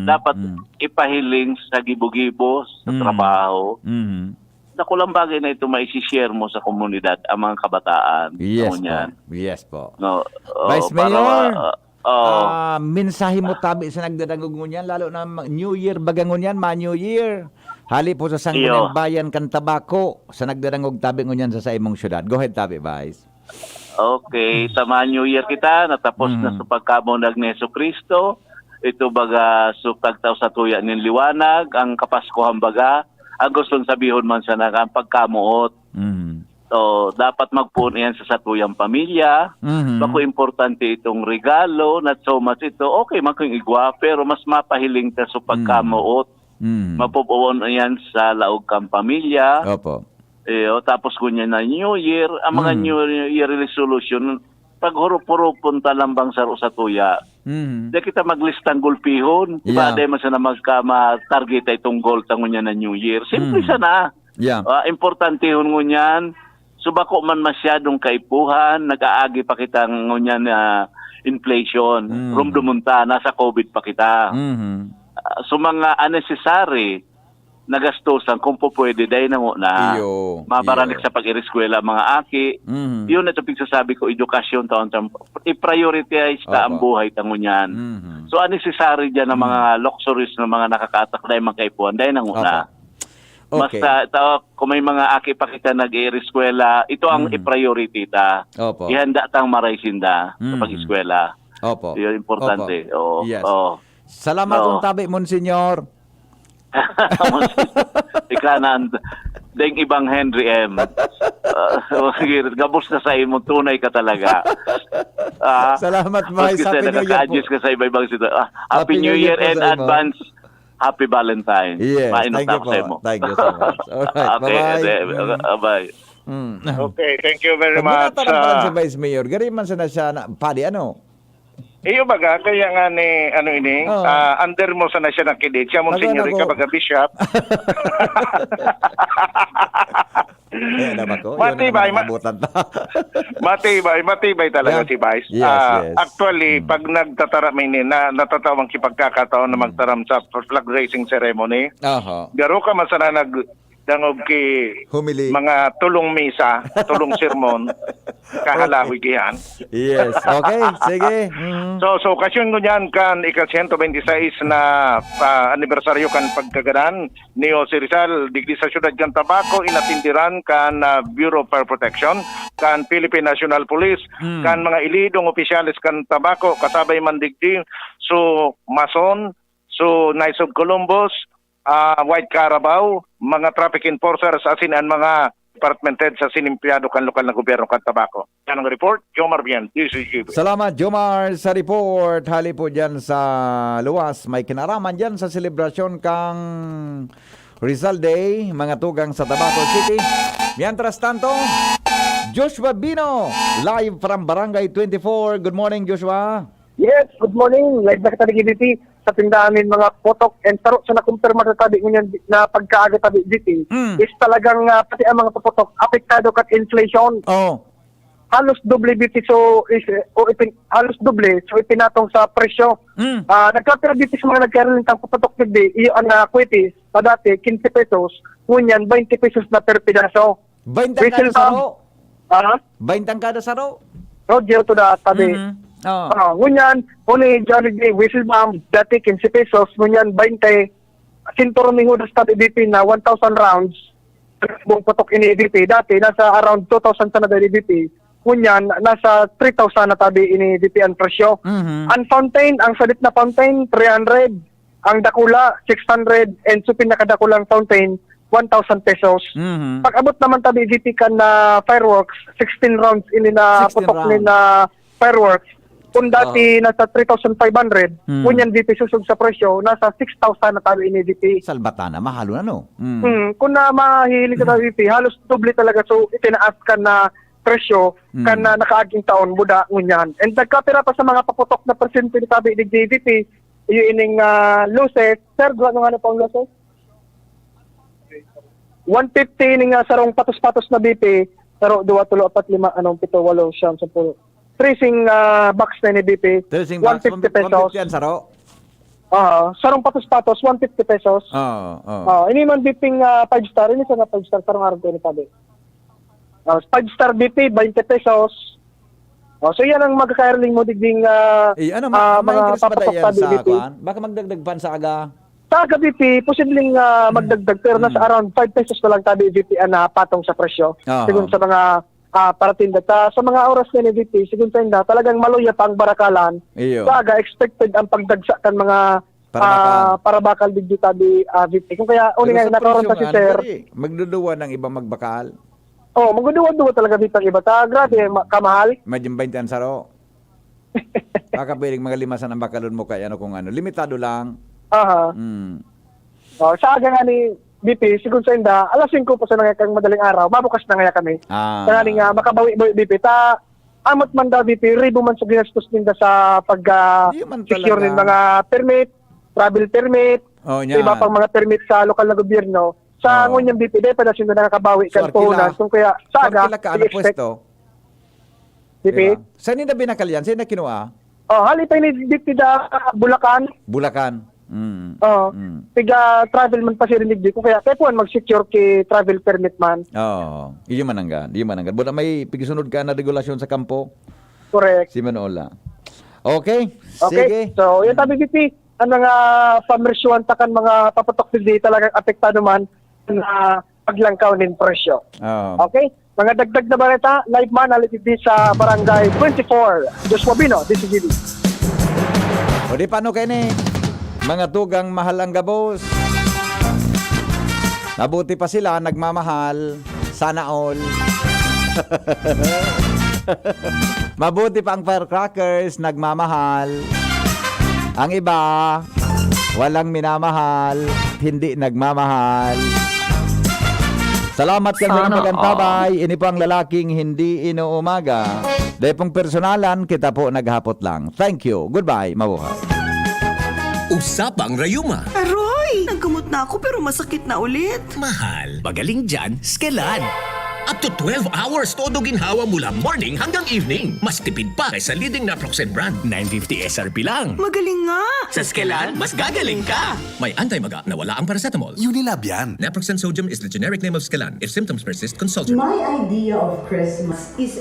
dapat ipahiling sa gibo-gibo, sa trabaho. Nakulang bagay na ito maisishare mo sa komunidad ang mga kabataan. Yes po. Vice Mayor, mensahe mo tabi sa nagdadangog ngunyan, lalo na New Year bagangon yan, New Year. Hali po sa Sangguniang Bayan kan Tabako sa nagdadangog tabi ngunyan sa imong syudad. Go ahead tabi, Vice. Okay, tama New Year kita, natapos na sa pagkabunag ni Yesu Kristo. Ito baga sukagtaw sa tuya ng liwanag, ang kapaskuhan baga, ang gustong sabihon man sa ang pagkamuot. So, dapat magpuno yan sa satuyang pamilya. Bako importante itong regalo, not so much ito. Okay, makong igwa, pero mas mapahiling ta sa pagkamuot. Mapupuon yan sa laog kang pamilya. Opo. Tapos kunya na New Year, ang mga New Year resolution, pag hurupurupon talambang saro sa tuya, di kita maglistang gulpihon. Diba, di man sana magka-target itong goal tango niya na New Year. Simple sana. Importante yun ngunyan. Subako man masyadong kaipuhan, nag-aagi pa kita ngunyan na inflation. Rumdumunta, nasa COVID pa kita. So mga unnecessary na gastusan kung po pwede dahil na mabaranik sa pag-iriskwela mga aki. Yun na ito pagsasabi ko, edukasyon taon i-prioritize ta ang buhay tango niyan. So unnecessary dyan ng mga luxuries na mga nakakatak dahil mga kaipuhan dahil na una. Basta ito, kung may mga aki pa kita nag-iriskwela, ito ang i-priority ta. Ihanda tang maraysinda sa pag-iskwela. Yun importante. Salamat kung tabi, Monsignor. Ikanan ding ibang Henry M. Gabos na sa imo, tunay ka talaga. Salamat, Vice. Happy New Year po. Ka sa iba-ibang Happy New Year and advance Happy Valentine. Yes, thank you po. Thank you so much. Alright, bye-bye. Bye. Okay, thank you very much. Pag si Vice Mayor, gari man sana siya na, padi ano? Iyo baga, kaya nga ni, under mo sana siya ng kidit. Siya mong senior ka baga bishop. Matibay talaga si Vice. Actually, pag natatawang kipagkakataon na magtaram sa flag raising ceremony, garo ka masana dangog ki mga tulong misa, tulong sermon, kahalawi kiyan. Yes, okay, sige. So okasyon ko niyan kan ika-126 na anibersaryo kan pagkaganan ni Jose Rizal digdi sa syudad kan Tabako, inatindiran kan Bureau of Fire Protection, kan Philippine National Police, kan mga ilidong opisyalis kan Tabako, kasabay man digdi so Mason, so Knights of Columbus, White Carabao, mga traffic enforcers asin ang mga department head sa sinimpliyado kan lokal na gobyerno kan Tabako. Yan ang report, Jomar Bien. Salamat, Jomar, sa report. Hali po dyan sa luwas. May kinaraman dyan sa selebrasyon kang Rizal Day, mga tugang sa Tabaco City. Mientras tanto, Joshua Bino, live from Barangay 24. Good morning, Joshua. Yes, good morning. Live na kita nag-DT sa tindahan ng mga potok and taro sa nakumpirma sa tabi ngunyan na pagkaaga tabi DT is talagang pati ang mga potok apektado kat inflation. Halos doble BT halos doble so ipinatong sa presyo. Nagkapira DT sa mga nagkaroon ng potok digdi iyo ang kwitis pa dati 15 pesos ngunyan 20 pesos na per pidaso. 20 kada saro? 20 kada saro? Roger to da tabi. Ngunyan, uni Johnny Day, whistle bomb, dati 15 pesos, ngunyan 20, sinturon ni Hudas tabi DP na 1,000 rounds, buong putok ini DP, dati nasa around 2,000 sana na DP, ngunyan nasa 3,000 na tabi ini DP ang presyo. Ang fountain, ang salit na fountain, 300, ang dakula, 600, and so pinakadakulang fountain, 1,000 pesos. Pag abot naman tabi DP kan na fireworks, 16 rounds ini na putok ni na fireworks, kung dati nasa 3,500, kunyan DP susog sa presyo, nasa 6,000 na tayo ini DP. Salbatana, mahalo na no? Kung na mahilig ka na DP, halos doble talaga. So, itinaas ka na presyo, ka na nakaaging taon, buda, ngunyan. And nagkapira pa sa mga paputok na persento ni tabi ni DP, yung ining loses. Sir, ano nga na pang loses? 150 ning sarong patos-patos na BP, pero 2, 3, 4, 5, 7, 8, 9, 10, tracing box na ni BP, 150 pesos. 150 yan, saro? Sarong patos-patos, 150 pesos. Ini man BP 5-star, ini sa 5-star, sarong araw ko ni tabi. 5-star BP, 20 pesos. So yan ang magkakairling mo digding ano, mga ma-increase pa papatok dayan sa sa DBP. kwan? Baka magdagdag pan sa aga. Sa DBP, posibleng magdagdag pero nasa around 5 pesos na lang tabi DBP na patong sa presyo. Oo. Sigun sa mga paratinda. Sa mga oras na ni DBP, sigun sa inda, talagang maluya pa ang barakalan. Iyo. Sa aga, expected ang pagdagsa kan mga parabakal digdi tabi VP. Kung kaya, uli nga, nakaroon pa si Sir. Magduduwa ng ibang magbakal. Magduduwa talaga dito ang iba. Grabe, kamahal. Medyo 20 ang saro. Baka pwedeng mga limasan ang bakalon mo kaya ano kung ano. Limitado lang. Aha. Sa aga nga ni BP, sigun sa inda, alas 5 po sa nangyagang madaling araw, mabukas na nga kami. Sa nga makabawi BP, amot man daw BP, ribo man sa ginastos ninda sa pag-secure ng mga permit, travel permit, iba pang mga permit sa lokal na gobyerno. Sa ngunyang BP, dahil pa na sila nakakabawi kan puhunan. Kung kaya, sa aga, i-expect. BP? Saan nila binakal yan? Saan na kinuha? Halipay ni BP da Bulacan. Bulacan. Tiga travel man pa siya rinig di ko kaya puan mag-secure ki travel permit man. Iyo mananggan. Bula may pigisunod ka na regulasyon sa kampo. Correct. Si Manola. Okay. Sige. So, yung tabi BP, ang mga pamersyuan takan mga papatok di talagang apektado man na paglangkaw nin presyo. Okay? Mga dagdag na balita, live man alit sa Barangay 24. Joshua Bino, DCGD. O di paano kayo ni? Mga tugang mahal ang gabos. Nabuti pa sila, nagmamahal. Sana all. Mabuti pa ang firecrackers, nagmamahal. Ang iba, walang minamahal, hindi nagmamahal. Salamat kami ng magantabay. Ini po ang lalaking hindi inuumaga. Dahil pong personalan, kita po naghapot lang. Thank you. Goodbye. Mabuhay. Usapang Rayuma. Aroy! Nagkamot na ako pero masakit na ulit. Mahal. Magaling dyan, Skelan. Up to 12 hours todo ginhawa mula morning hanggang evening. Mas tipid pa kaysa leading naproxen brand. 950 SRP lang. Magaling nga! Sa Skelan, mas gagaling ka. May anti-maga na wala ang paracetamol. Unilab yan. Naproxen sodium is the generic name of Skelan. If symptoms persist, consult your My idea of Christmas is